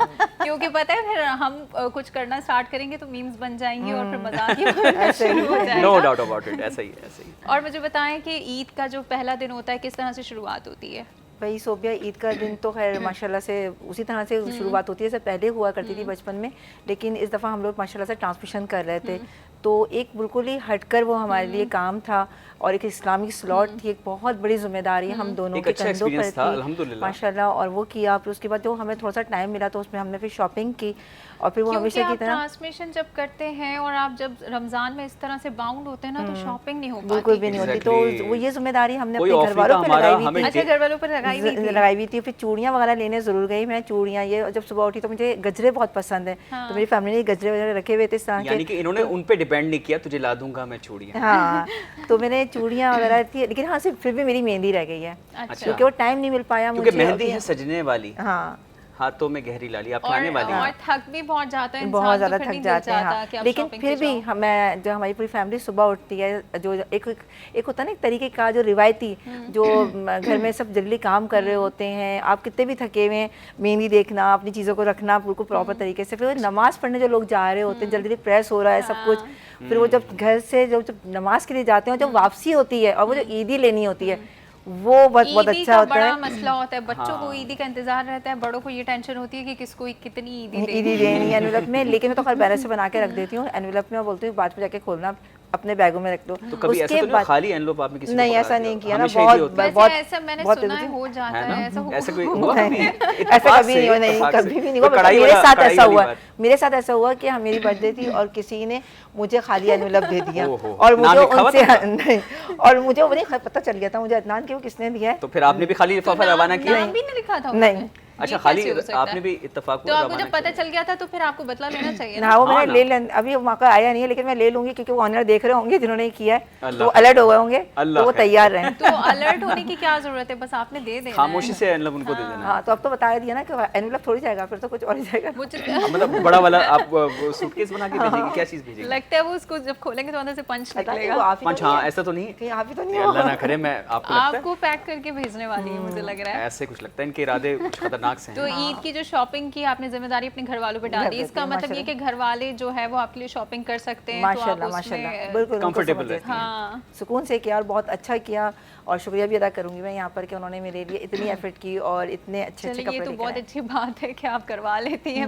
क्योंकि पता है फिर हम कुछ करना स्टार्ट करेंगे तो मीम्स बन जाएंगी और फिर मजाक ही बनना शुरू हो जाएगा। नो डाउट अबाउट इट, ऐसा ही है, ऐसा ही है। और मुझे बताएं कि ईद का जो पहला दिन होता है किस तरह से शुरुआत होती है? भाई सोबिया, ईद का दिन तो खैर माशाल्लाह से उसी तरह से शुरुआत होती है जैसे पहले हुआ करती थी बचपन में, लेकिन इस दफ़ा हम लोग माशाल्लाह से ट्रांसमिशन कर रहे थे, तो एक बिल्कुल ही हटकर वो हमारे लिए काम था और एक इस्लामिक स्लॉट थी, एक बहुत बड़ी जिम्मेदारी हम दोनों एक के अच्छा कंधों पर experience था, थी अल्हम्दुलिल्लाह। माशाल्लाह। और वो किया, फिर उसके बाद जो हमें थोड़ा सा टाइम मिला तो उसमें हमने फिर शॉपिंग की और फिर वो क्योंकि हमेशा की आप तरह ट्रांसमिशन जब करते हैं और आप जब रमजान में इस तरह से बाउंड होते हैं ना तो शॉपिंग नहीं हो पाती। बिल्कुल भी नहीं होती, Exactly. तो वो ये जिम्मेदारी हमने कोई अपने ऑफ घर नहीं वालों था पर हमारा, लगाई हुई हमें थी। अच्छा, घर वालों पर लगाई हुई थी। लगाई हुई थी, फिर चूड़ियाँ वगैरह लेने ज़रूर गई मैं, चूड़ियाँ ये, और जब सुबह उठी तो मुझे गजरे बहुत पसंद है, तो मेरी फैमिली ने गजरे वगैरह रखे हुए थे इस तरह यानी के। कि इन्होंने उन पे डिपेंड नहीं किया, तुझे ला दूंगा मैं चूड़ियाँ। हाँ, तो मैंने चूड़ियाँ वगैरह थी, लेकिन हाँ सिर्फ फिर भी मेरी मेहंदी रह गई है अच्छा। क्योंकि वो टाइम नहीं मिल पाया क्योंकि मुझे मेहंदी अभी। है सजने वाली, हाँ, हाथों में गहरी लाली, आप खाने वाली और हैं। थक भी बहुत जाता है इंसान, बहुत तो ज़्यादा फिर थक नहीं जाते दिल हैं। चाहता हाँ, कि आप लेकिन shopping फिर पे भी जाओ। हमें जो हमारी पूरी फैमिली सुबह उठती है, जो एक होता है ना एक तरीके का जो रिवायती, जो घर में सब जल्दी काम कर रहे होते हैं, आप कितने भी थके हुए हैं, मेहंदी देखना, अपनी चीज़ों को रखना बिल्कुल प्रॉपर तरीके से, फिर वो नमाज़ पढ़ने जो लोग जा रहे होते हैं, जल्दी प्रेस हो रहा है सब कुछ, फिर वो जब घर से जब नमाज के लिए जाते हैं, जब वापसी होती है और वो जो ईदी लेनी होती है, वो बहुत ईदी अच्छा का होता बड़ा है। मसला होता है, बच्चों को हाँ। ईदी का इंतजार रहता है, बड़ों को ये टेंशन होती है कि किसको कितनी ईदी ईदी देनी देनी है एनवेलप में, लेकिन मैं तो खैर पहले से बना के रख देती हूँ एनवेलप में, और बोलती हूँ बाद में जाके खोलना, अपने बैगों में रख दो। तो कभी ऐसा तो नहीं खाली एनवेलप आपने किसी को नहीं, पकड़ा ऐसा दिया? नहीं किया ना, हमेशा ईदी बहुत होती है। वैसे बहुत ऐसा मैंने बहुत सुना है होती हो जाता है ना? है, ऐसा ऐसे कोई हुआ नहीं, कभी? ऐसा इत्तेफाक कभी से, नहीं हुआ, नहीं इत्तेफाक कभी से। भी नहीं हुआ। कोई बल्कि कढ़ाई मेरे वाला- साथ कढ़ाई ऐसा वाली हुआ, बात। मेरे साथ ऐसा हुआ कि हाँ मेरी बर्थडे थी और किसी ने मुझे खाली एनवेलप दे दिया, ओहो, और नाम मुझे लिखा हुआ उनसे था? नहीं, और मुझे वो नहीं पता चल गया था मुझे अदनान कि वो किसने दिया है। तो फिर आपने भी खाली लिफाफा रवाना किया? नाम भी नहीं लिखा था नहीं। उन्होंने? अच्छा, ये खाली कैसे हो सकता आपने है? भी इत्तेफाक तो आपको रवाना जब पता किया? चल गया था तो फिर आपको बदला लेना चाहिए ना ना। वो हाँ मैंने ना। ले लें, अभी वो मौका आया नहीं है, लेकिन मैं ले लूंगी क्योंकि वो ऑनर देख रहे होंगे जिन्होंने किया है, तो अल्लाह वो अलर्ट हो गए होंगे, अल्लाह तो वो खैर। तैयार रहें। तो अलर्ट होने की क्या जरूरत है, बस आपने दे देना खामोशी है। से एनवेलप उनको दे देना है। हाँ, तो अब तो बता दिया ना कि एनवेलप थोड़ी जाएगा, फिर तो कुछ और ही जाएगा। मुझे मतलब बड़ा वाला आप सूटकेस बना के भेजेंगे, क्या चीज़ भेजेंगे? लगता है वो उसको जब खोलेंगे तो अंदर से पंच पता नहीं वो निकलेगा। आप ही तो पंच, नहीं हाँ, है। ऐसा तो नहीं है? कहीं आप ही तो नहीं ये हो। अल्लाह ना करे, मैं आपको लगता है आपको पैक करके भेजने वाली है, मुझे लग रहा है। ऐसे कुछ लगता है, इनके इरादे कुछ खतरनाक से तो हैं। ईद की जो शॉपिंग की आपने जिम्मेदारी अपने घर वालों पे डाल दी, घर इसका देते हैं, मतलब ये कि घर वाले जो है वो आपके लिए शॉपिंग कर सकते हैं, तो माशाल्लाह आप माशाल्लाह, उसमें बिल्कुल उनको Comfortable समझ रहती हैं। हाँ सुकून से किया और बहुत अच्छा किया, और शुक्रिया भी अदा करूंगी मैं यहाँ पर कि उन्होंने मेरे लिए इतनी एफर्ट की और इतने अच्छे अच्छे चलिए, कपड़े ये तो लेकर बहुत आए। अच्छी बात है कि आप करवा लेती हैं।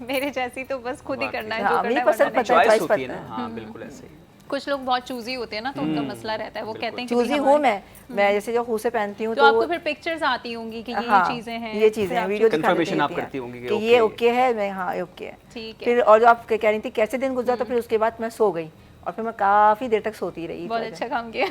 मेरे जैसी तो बस खुद ही वाकई। करना है हाँ, जो मेरी करना है, पसंद वरना नहीं। पता है, चॉइस choice होती है पता ना, हाँ बिल्कुल ऐसे ही। कुछ लोग बहुत चूजी होते हैं ना, तो उनका मसला रहता है, वो कहते हैं कि चूजी भाई हूँ हमारे- मैं जैसे जो खूह से पहनती हूँ तो आपको फिर पिक्चर्स आती होंगी कि ये हाँ, चीजें हैं, ये चीजें फिर हैं, आप वीडियो दिखा Confirmation देती आप हैं करती होंगी कि कि ये ओके। ओके है, मैं हाँ ओके है। ठीक है। फिर और जो आप कह रही थी कैसे दिन गुजरा, तो फिर उसके बाद मैं सो गई और फिर मैं काफी देर तक सोती रही। बहुत अच्छा काम किया।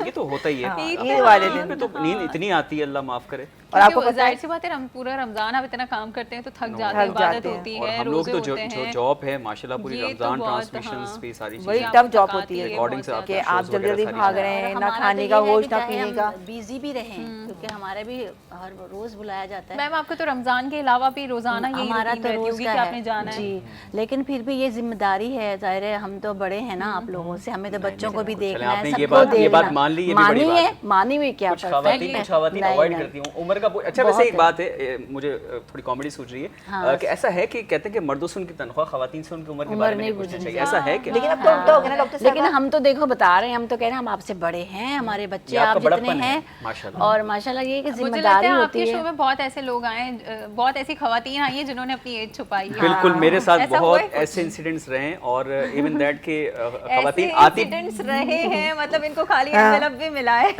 ये तो होता ही है। हाँ, ईद ईद वाले ईद दिन पे तो नींद इतनी आती है, अल्लाह माफ करे। और आपको पता है जाहिर सी बात है, हम पूरा रमजान आप इतना काम करते हैं तो थक जाते हैं, थक इबादत जाते हैं। होती और है, हम लोग रोजे तो होते जो हैं। जॉब है माशाल्लाह, पूरी ये तो रमजान बहुत, ट्रांसमिशंस हाँ। पे सारी बड़ी चीजें, टफ जॉब थकाती होती है, रिकॉर्डिंग से कि आपका आप shows जल्दी वगैरह जल्दी सारी भाग चीजें। रहे हैं, ना हमारा खाने तो का ये है होश कि ना चाहे पीने हम का। बिजी भी रहें, क्योंकि हमारे भी हर रोज बुलाया जाता है। मैम आपको तो रमजान के अलावा भी रोजाना यही हमारा रूटीन तो रहती रोज होगी का कि है आपने जाना है। जी, लेकिन फिर भी ये जिम्मेदारी है, जाहिर है हम तो बड़े हैं ना आप लोगों से, हमें तो बच्चों को भी चलें, देखना है, आपने ये सबको बात देखना। मान ली, ये भी बड़ी मानी बात है, है। मानी हुई क्या कुछ perfect खवातीन है। कुछ खवातीन नहीं, अवॉइड नहीं। करती हूँ उम्र का अच्छा वैसे बहुत एक है। बात है, मुझे थोड़ी कॉमेडी सूझ रही है हाँ। कि ऐसा है कि कहते हैं कि मर्दों से उनकी तनख्वाह, खवातीन से उनकी उम्र के उम्र बारे में नहीं नहीं पूछना पूछनी चाहिए, ऐसा है क्या? लेकिन अब तो उल्टा हो गया ना डॉक्टर साहब। लेकिन हम तो देखो बता रहे हैं, हम तो कह रहे हैं हम आपसे बड़े हैं, हमारे बच्चे ये आपका आप जितने बड़प्पन है, हैं, माशाल्लाह। और माशाल्लाह ये कि मुझे लगता जिम्मेदारी है होती आपके शो है। में बहुत ऐसे लोग आए, बहुत ऐसी खवातीन आई हैं जिन्होंने अपनी एज छुपाई है। बिल्कुल, मेरे साथ ऐसा हुआ बहुत है कुछ? ऐसे इंसिडेंट्स रहे हैं, और इवन दैट के ऐसे खवातीन आती इंसिडेंट्स रहे हैं, मतलब इनको खाली एनवेलप भी मिला है।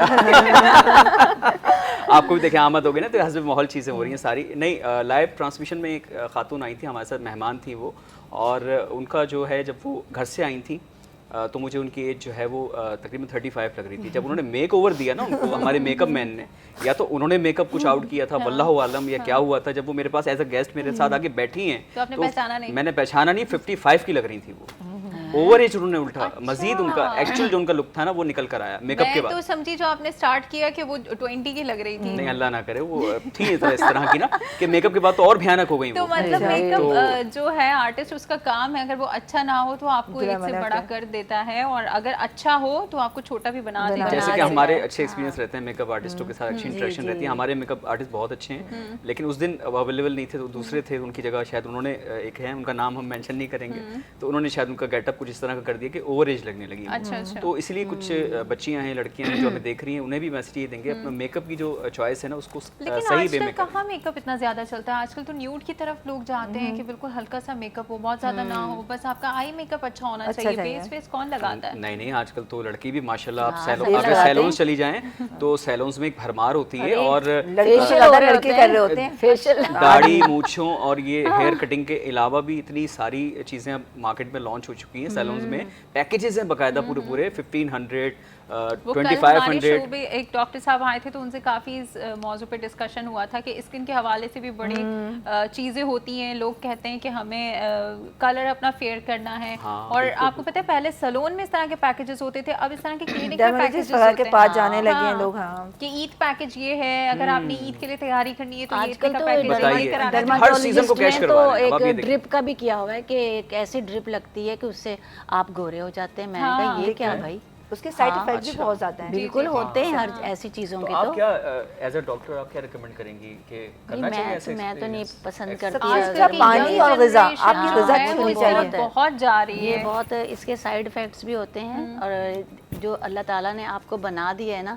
आपको भी देखें आमद हो गई ना, तो हस्ब माहौल चीज़ें हो रही हैं सारी। नहीं, लाइव ट्रांसमिशन में एक खातून आई थी, हमारे साथ मेहमान थी वो, और उनका जो है जब वो घर से आई थी तो मुझे उनकी एज जो है वो तकरीबन 35 लग रही थी। जब उन्होंने मेक ओवर दिया ना उनको, हमारे मेकअप मैन ने, या तो उन्होंने मेकअप कुछ आउट किया था, वल्लाहु आलम, या क्या हुआ था, जब वो मेरे पास एज अ गेस्ट मेरे साथ आके बैठी हैं तो आपने पहचाना नहीं? मैंने पहचाना नहीं, 55 की लग रही थी वो, ओवर एज उन्होंने उल्टा मजीद उनका एक्चुअल जो उनका लुक था ना वो निकल कर आया मेकअप के मैं बाद। तो समझी जो आपने स्टार्ट किया कि वो 20 की लग रही थी। नहीं, अल्लाह ना करे, वो थी इस तरह की ना कि मेकअप के बाद तो और भयानक हो गई तो वो। मतलब अच्छा, मेकअप जो है आर्टिस्ट, उसका काम है, अगर वो अच्छा ना हो तो आपको बुरा एक से बना बड़ा के। कर देता है, और अगर अच्छा हो तो आपको छोटा भी बना देता है। जैसे कि बना हमारे देता है। अच्छे एक्सपीरियंस रहते हैं मेकअप आर्टिस्टों के साथ, अच्छी इंटरेक्शन जी, रहती है। हमारे मेकअप आर्टिस्ट बहुत अच्छे हैं, लेकिन उस दिन अवेलेबल नहीं थे, तो दूसरे थे, उनकी जगह शायद उन्होंने एक है, उनका नाम हम मेंशन नहीं करेंगे, तो उन्होंने शायद उनका गेटअप कुछ इस तरह का कर दिया कि ओवर एज लगने लगी। अच्छा, अच्छा। तो इसलिए कुछ बच्चियां हैं, लड़कियां हैं जो हमें देख रही हैं, उन्हें भी मैसेज ये देंगे अपना मेकअप की जो चॉइस है ना उसको लेकिन सही वे आजकल में करें। कहाँ मेकअप इतना ज्यादा चलता है, आजकल तो न्यूड की तरफ लोग जाते हैं कि बिल्कुल हल्का सा मेकअप हो, बहुत ज्यादा ना हो, बस आपका आई मेकअप अच्छा होना अच्छा चाहिए। चाहिए। बेस फेस कौन लगाता है? नहीं नहीं, आजकल तो लड़की भी माशाल्लाह, आप हाँ, सैलून, सही अगर लगाते सैलून हैं। चली जाएं तो सैलून्स में एक भरमार होती है, और लड़के से ज्यादा लड़के कर रहे होते हैं फेशियल। दाढ़ी, मूंछों और ये हेयर कटिंग के अलावा भी इतनी सारी चीज़ें अब मार्केट में लॉन्च हो चुकी हैं सैलून्स में। पैकेजेस हैं बाकायदा पूरे 1500 वो कल हमारे 2500। शो पे एक डॉक्टर साहब आए थे, तो उनसे काफ़ी इस मौजू पे डिस्कशन हुआ था कि स्किन के हवाले से भी बड़ी चीज़ें होती हैं। लोग कहते हैं कि हमें कलर अपना फेयर करना है, हाँ, और बिल्कुल। आपको पता है पहले सैलून में इस तरह के पैकेजेस होते थे, अब इस तरह के क्लिनिक में Dermatologist पैकेजेस वगैरह होते के हैं। पास जाने लगे हैं हाँ, लोग। हाँ, कि ईद पैकेज ये है, अगर आपने ईद के लिए तैयारी करनी है तो ये आजकल का तो पैकेज बताइए, कराना है। हर सीजन को कैश डर्माटोलॉजिस्ट ने करवा तो रहे हैं, अब आप ये एक देखिए। ड्रिप का भी किया हुआ है कि एक ऐसी ड्रिप लगती है कि उससे आप गोरे हो जाते हैं। मैंने हाँ, कहा ये क्या देखिए। भाई, उसके साइड हाँ, इफेक्ट भी बहुत ज्यादा हैं। बिल्कुल होते हैं हर ऐसी चीजों तो के। आप तो क्या एज अ डॉक्टर आप क्या रिकमेंड करेंगी कि करना चाहिए ऐसे मैं तो नहीं experience? पसंद सबसे करती। अच्छा आजकल की पानी young और ग़िज़ा, generation आपकी जो ग़िज़ा है, अच्छी वो होनी इस तरफ चाहिए। बहुत जा रही ये है। बहुत इसके साइड इफेक्ट्स भी होते हैं, और जो अल्लाह ताला ने आपको बना दिया है ना,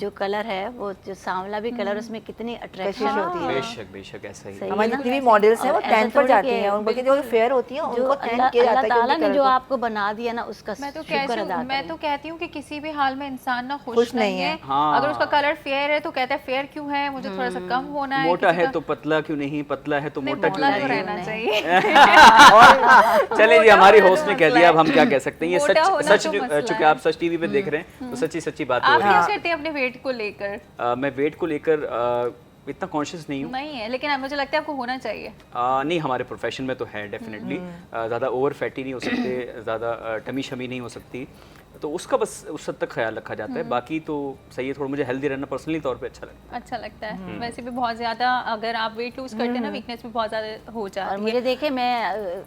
जो कलर है वो जो सांवला भी कलर, उसमें कितनी अट्रैक्शन होती है। बेशक बेशक ऐसा ही। सही हमारी है ना? जितनी भी मॉडल्स हैं वो और 10 ऐसा पर थोड़ी जाती कि हैं, उनके जो फेयर होती हैं जो उनको 10 किया अल्लाह जाता है कि ताला उनके ने जो कलर को- आपको बना दिया ना, उसका मैं तो शुक्र अदा मैं करें। तो कहती हूँ कि किसी भी हाल में इंसान ना खुश खुश नहीं नहीं है। है। हाँ। अगर उसका कलर फेयर है तो कहता है फेयर क्यों है, मुझे थोड़ा सा कम होना है। मोटा किसी है का- तो पतला क्यों नहीं, पतला है तो नहीं, मोटा क्यों मोटा तो नहीं। रहना नहीं। चाहिए। चले जी, मोटा हमारी होना होस्ट तो ने कह मसला दिया, है। अब हम क्या कह सकते हैं। ये मोटा होना सच तो मसला चूंकि है। आप सच टीवी पे देख रहे हैं तो सच्ची सच्ची बात हो आप रही क्या है। करते हैं अपने वेट को लेकर? मैं वेट को लेकर इतना कॉन्शियस नहीं हूँ। नहीं है, लेकिन मुझे लगता है आपको होना चाहिए। नहीं, हमारे प्रोफेशन में तो है डेफिनेटली। ज़्यादा ओवर फैटी नहीं हो सकते, ज़्यादा टमी शमी नहीं हो सकती, तो उसका बस उस हद तक ख्याल रखा जाता है। बाकी तो सही है, थोड़ा मुझे हेल्दी रहना पर्सनली तौर पे अच्छा लगता अच्छा लगता है। वैसे भी बहुत ज़्यादा अगर आप वेट लूज करते हैं ना, वीकनेस भी बहुत ज़्यादा हो और जाती है। मुझे देखे मैं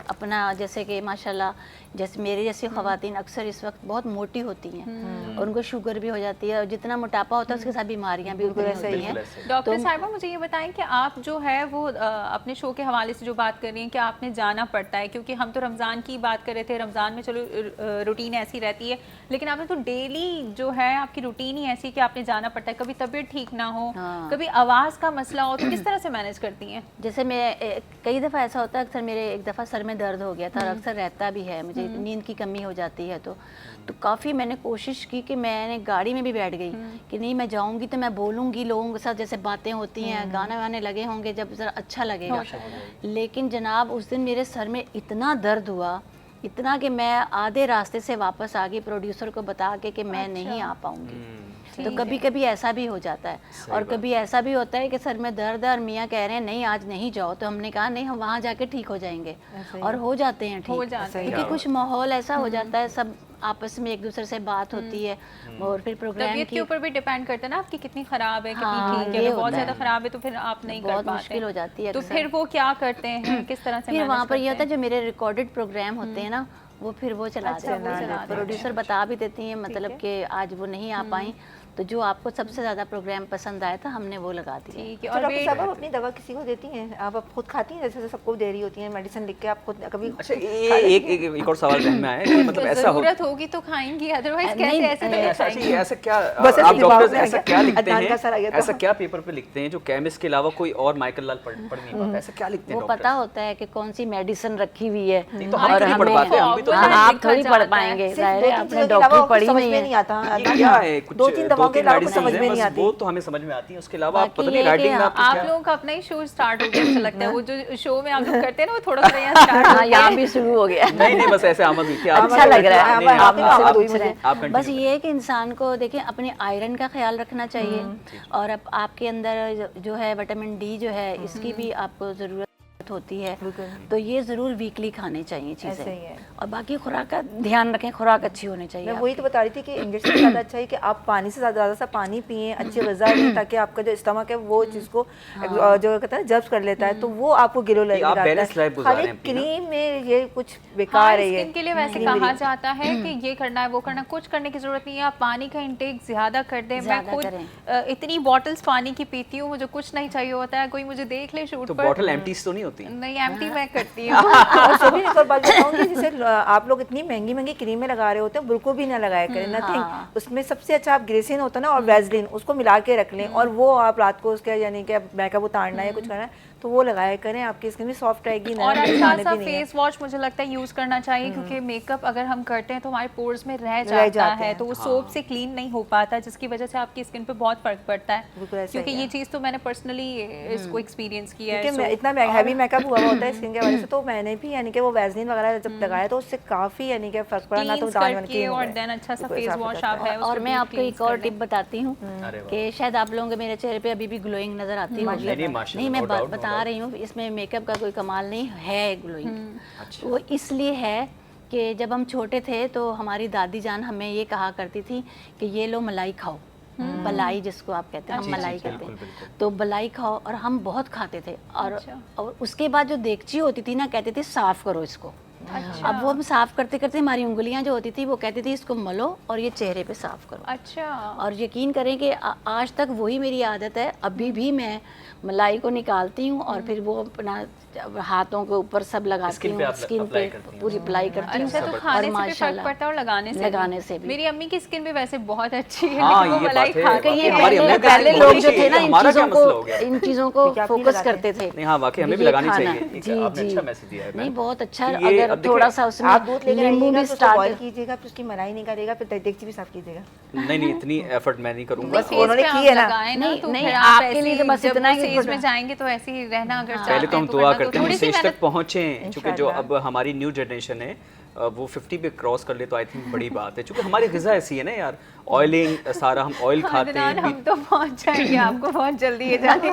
अपना जैसे कि माशाल्लाह, जैसे मेरे जैसी ख़वातीन अक्सर इस वक्त बहुत मोटी होती हैं, और उनको शुगर भी हो जाती है, और जितना मोटापा होता है उसके साथ बीमारियां भी उतनी होती हैं। डॉक्टर साहिबा, मुझे ये बताएं कि आप जो है वो अपने शो के हवाले से जो बात कर रही हैं कि आपने जाना पड़ता है, क्योंकि हम तो रमज़ान की बात कर रहे थे, रमज़ान में चलो रूटीन ऐसी रहती है, लेकिन आपने तो डेली जो है आपकी रूटीन ही ऐसी कि आपने जाना पड़ता है। कभी तबीयत ठीक ना हो, हाँ। कभी आवाज़ का मसला हो, तो किस तरह से मैनेज करती हैं? जैसे मैं कई दफ़ा ऐसा होता है, अक्सर मेरे एक दफ़ा सर में दर्द हो गया था, और अक्सर रहता भी है, मुझे नींद की कमी हो जाती है, तो काफ़ी मैंने कोशिश की कि मैंने गाड़ी में भी बैठ गई कि नहीं, मैं जाऊंगी तो मैं बोलूंगी लोगों के साथ, जैसे बातें होती हैं, गाने वाने लगे होंगे, जब ज़रा अच्छा लगेगा। लेकिन जनाब उस दिन मेरे सर में इतना दर्द हुआ, इतना कि मैं आधे रास्ते से वापस आ गई प्रोड्यूसर को बता के कि मैं नहीं आ पाऊंगी। तो कभी कभी ऐसा भी हो जाता है, और कभी ऐसा भी होता है कि सर में दर्द है और मियाँ कह रहे हैं नहीं आज नहीं जाओ, तो हमने कहा नहीं, हम वहाँ जाके ठीक हो जाएंगे, और हो जाते हैं हो ठीक। जाते हैं। क्योंकि कुछ माहौल ऐसा हो जाता है, सब आपस में एक दूसरे से बात होती है, और फिर प्रोग्राम तबीयत की के ऊपर भी डिपेंड करता है ना आपकी कितनी खराब है, कितनी हाँ, ठीक है। ये अगर बहुत होता है। ज़्यादा खराब है तो फिर आप नहीं कर बहुत पाते। मुश्किल हो जाती है तो अक्सर। फिर वो क्या करते हैं, किस तरह से फिर मैनेज वहाँ पर ये करते होता है हैं? जो मेरे रिकॉर्डेड प्रोग्राम होते हैं ना, वो फिर वो चला अच्छा, देते वो हैं, चला देते हैं। प्रोड्यूसर बता भी देती हैं, मतलब कि आज वो नहीं आ पाई, तो जो आपको सबसे ज़्यादा प्रोग्राम पसंद आया था हमने वो लगा दिया। ठीक है। तो और डॉक्टर वेट साहब आप अपनी दवा किसी को देती हैं? आप खुद खाती हैं? जैसे सबको दे रही होती हैं मेडिसिन लिख के, आप खुद कभी अच्छा, एक और सवाल ध्यान में आया कि मतलब ऐसा हो जरूरत होगी तो खाएंगी, अदरवाइज नहीं, कैसे ऐसे तो ऐसा खाएंगी? ऐसा क्या बस ऐसे आप दिमाग डॉक्टर्स में आ ऐसा गया, क्या लिखते अदनान का सर आ हैं, गया तो। ऐसा क्या पेपर पे लिखते हैं जो केमिस्ट के अलावा कोई और माइकल लाल पढ़ नहीं पाता? ऐसा क्या लिखते हैं वो डॉक्टर्स? पता होता है कि कौन सी मेडिसिन रखी हुई है, तो हम तो नहीं पढ़ पाते, हम भी तो हाँ, नहीं आप लिखा थोड़ी जाता पढ़ है। पाएंगे, सिर्फ जाहिर दो है तीन आपने चीज़ों के अलावा डॉक्टरी और पढ़ी समझ नहीं में है। नहीं आता। ये क्या है? कुछ दो तीन दवाओं के अलावा कुछ medicines समझ हैं, में नहीं बस आती। वो तो हमें समझ में आती है, उसके अलावा आप बाकी पता नहीं ये कि राइटिंग में आप आपको आप क्या? लोगों का अपना ही शो स्टार्ट हो गया, मुझे लगता है वो जो शो में आप लोग करते हैं ना, वो थोड़ा सा यहाँ स्टार्ट हो हाँ, गया। यहाँ भी शुरू हो गया। नहीं नहीं, बस ऐसे आमद हुई थी। आप अच्छा लग रहा है, नहीं, नहीं, आप मुझसे आप- हुई पूछ रहे मुझे। आप हैं। continue बस ये है कि इंसान को देखिए अपने आयरन का ख्याल रखना चाहिए, और अब आपके अंदर जो है विटामिन डी जो है, इसकी भी आपको ज़रूरत होती है, तो ये ज़रूर वीकली खाने चाहिए ऐसे ही चीज़ें, है। और बाकी खुराक का ध्यान रखें, खुराक अच्छी होनी चाहिए। मैं वही तो बता रही थी कि इंजेक्शन से ज़्यादा अच्छा है कि आप पानी से ज़्यादा सा पानी पिए, अच्छी ग़िज़ा लें, ताकि आपका जो स्टमक है वो चीज़ को जो कहते हैं जब्स कर लेता है, तो वो आपको गिलो आप balance life लगता गुजार है। रहे हैं खाली अपनी ना। क्रीम में ये कुछ हाँ, बेकार है। ये स्किन के लिए वैसे क्रीम कहा मेरी। जाता है कि ये करना है वो करना है, कुछ करने की जरूरत नहीं है। आप पानी का इंटेक ज्यादा कर दें। मैं ज़्यादा खुद करें। इतनी बॉटल्स पानी की पीती हूँ, मुझे कुछ नहीं चाहिए होता है, कोई मुझे देख ले शूट तो पर, बॉटल एम्प्टी तो नहीं होती? नहीं एम्प्टी मैं करती हूँ। और सभी एक और बात बताऊंगी, जैसे आप लोग इतनी महंगी महंगी क्रीमें लगा रहे होते हैं, बिल्कुल भी ना लगाया करें, नथिंग। उसमें सबसे अच्छा आप ग्रेसिन होता है ना, और वैसलीन, उसको मिला के रख लें, और वो आप रात को उसके यानी कि मेकअप उतारना है, कुछ करना है तो वो लगाया करें, आपकी स्किन भी सॉफ्ट रहेगी। और नरम अच्छा रहेगी, सा भी नहीं है। फेस वॉश मुझे लगता है यूज करना चाहिए, क्योंकि मेकअप अगर हम करते हैं तो हमारे पोर्स में रह जाते जाता है, हैं। तो वो सोप से क्लीन नहीं हो पाता, जिसकी वजह से आपकी स्किन पे बहुत फर्क पड़ता है। बिल्कुल ऐसा क्योंकि ही ये है। चीज़ तो मैंने पर्सनली इसको एक्सपीरियंस किया है। क्योंकि So, इतना हैवी मेकअप हुआ होता है स्किन के वजह से, तो मैंने भी यानी कि वो वैसलीन वगैरह जब लगाया तो उससे काफी यानी कि फर्क पड़ा ना, तो cleanse दाने वाने करके क्लीन हो और गए। देन अच्छा सा बिल्कुल फेस साफ हो वॉश जाता आप है। है और उसको मैं deep आपको एक cleanse और कर टिप लें। बताती हूँ अरे वाह। कि शायद आप लोगों के मेरे चेहरे पे अभी भी ग्लोइंग नजर आती होगी। नहीं, माशाल्लाह, नहीं, मैं no doubt, no बता doubt। रही हूँ, इसमें मेकअप का कोई कमाल नहीं है, ग्लोइंग वो इसलिए है कि जब हम छोटे थे तो हमारी दादी जान हमें ये कहा करती थी कि ये लो मलाई खाओ, बलाई जिसको आप कहते हैं, हम जी, मलाई जी, कहते बिल्कुल, हैं, बिल्कुल। तो बलाई खाओ, और हम बहुत खाते थे, और अच्छा। और उसके बाद जो देगची होती थी ना, कहते थे साफ करो इसको, अब वो हम साफ करते करते हमारी उंगलियां जो होती थी वो कहती थी इसको मलो और ये चेहरे पे साफ करो। अच्छा। और यकीन करें कि आज तक वही मेरी आदत है। अभी भी मैं मलाई को निकालती हूँ और फिर वो अपना हाथों के ऊपर सब लगाती हूँ, स्किन पे पूरी अप्लाई करती हूँ। अच्छा, तो खाने से भी फर्क पड़ता है और लगाने से भी। मेरी अम्मी की स्किन भी वैसे बहुत अच्छी है, लेकिन वो मलाई खा के ये पहले लोग जो थे ना इन चीजों को फोकस करते थे। नहीं हाँ वाकई हमें भी लगानी चाहिए। जी आपने जी अच्छा मैसेज दिया है। नहीं बहुत अच्छा। ये अगर थोड़ा सा उसमें आप दूध लेकर नींबू आइएगा भी तो उसको स्टार्ट बॉईल कीजिएगा, फिर उसकी मलाई निकालिएगा, फिर देगची भी साफ कीजिएगा। नहीं इतनी एफर्ट मैं नहीं करूँगा। उन्होंने की है ना। नहीं आपके लिए तो बस इतना ही में जाएंगे तो ऐसे ही रहना अगर चाहते पहले तो हम दुआ करते हैं स्टेज तक पहुँचे, क्योंकि जो अब हमारी न्यू जनरेशन है वो 50 पे क्रॉस कर ले तो आई थिंक बड़ी बात है, क्योंकि हमारी ग़िज़ा ऐसी है ना यार, ऑयलिंग सारा हम ऑयल खाते हैं। हम तो पहुंच जाएंगे, आपको बहुत जल्दी ये जाने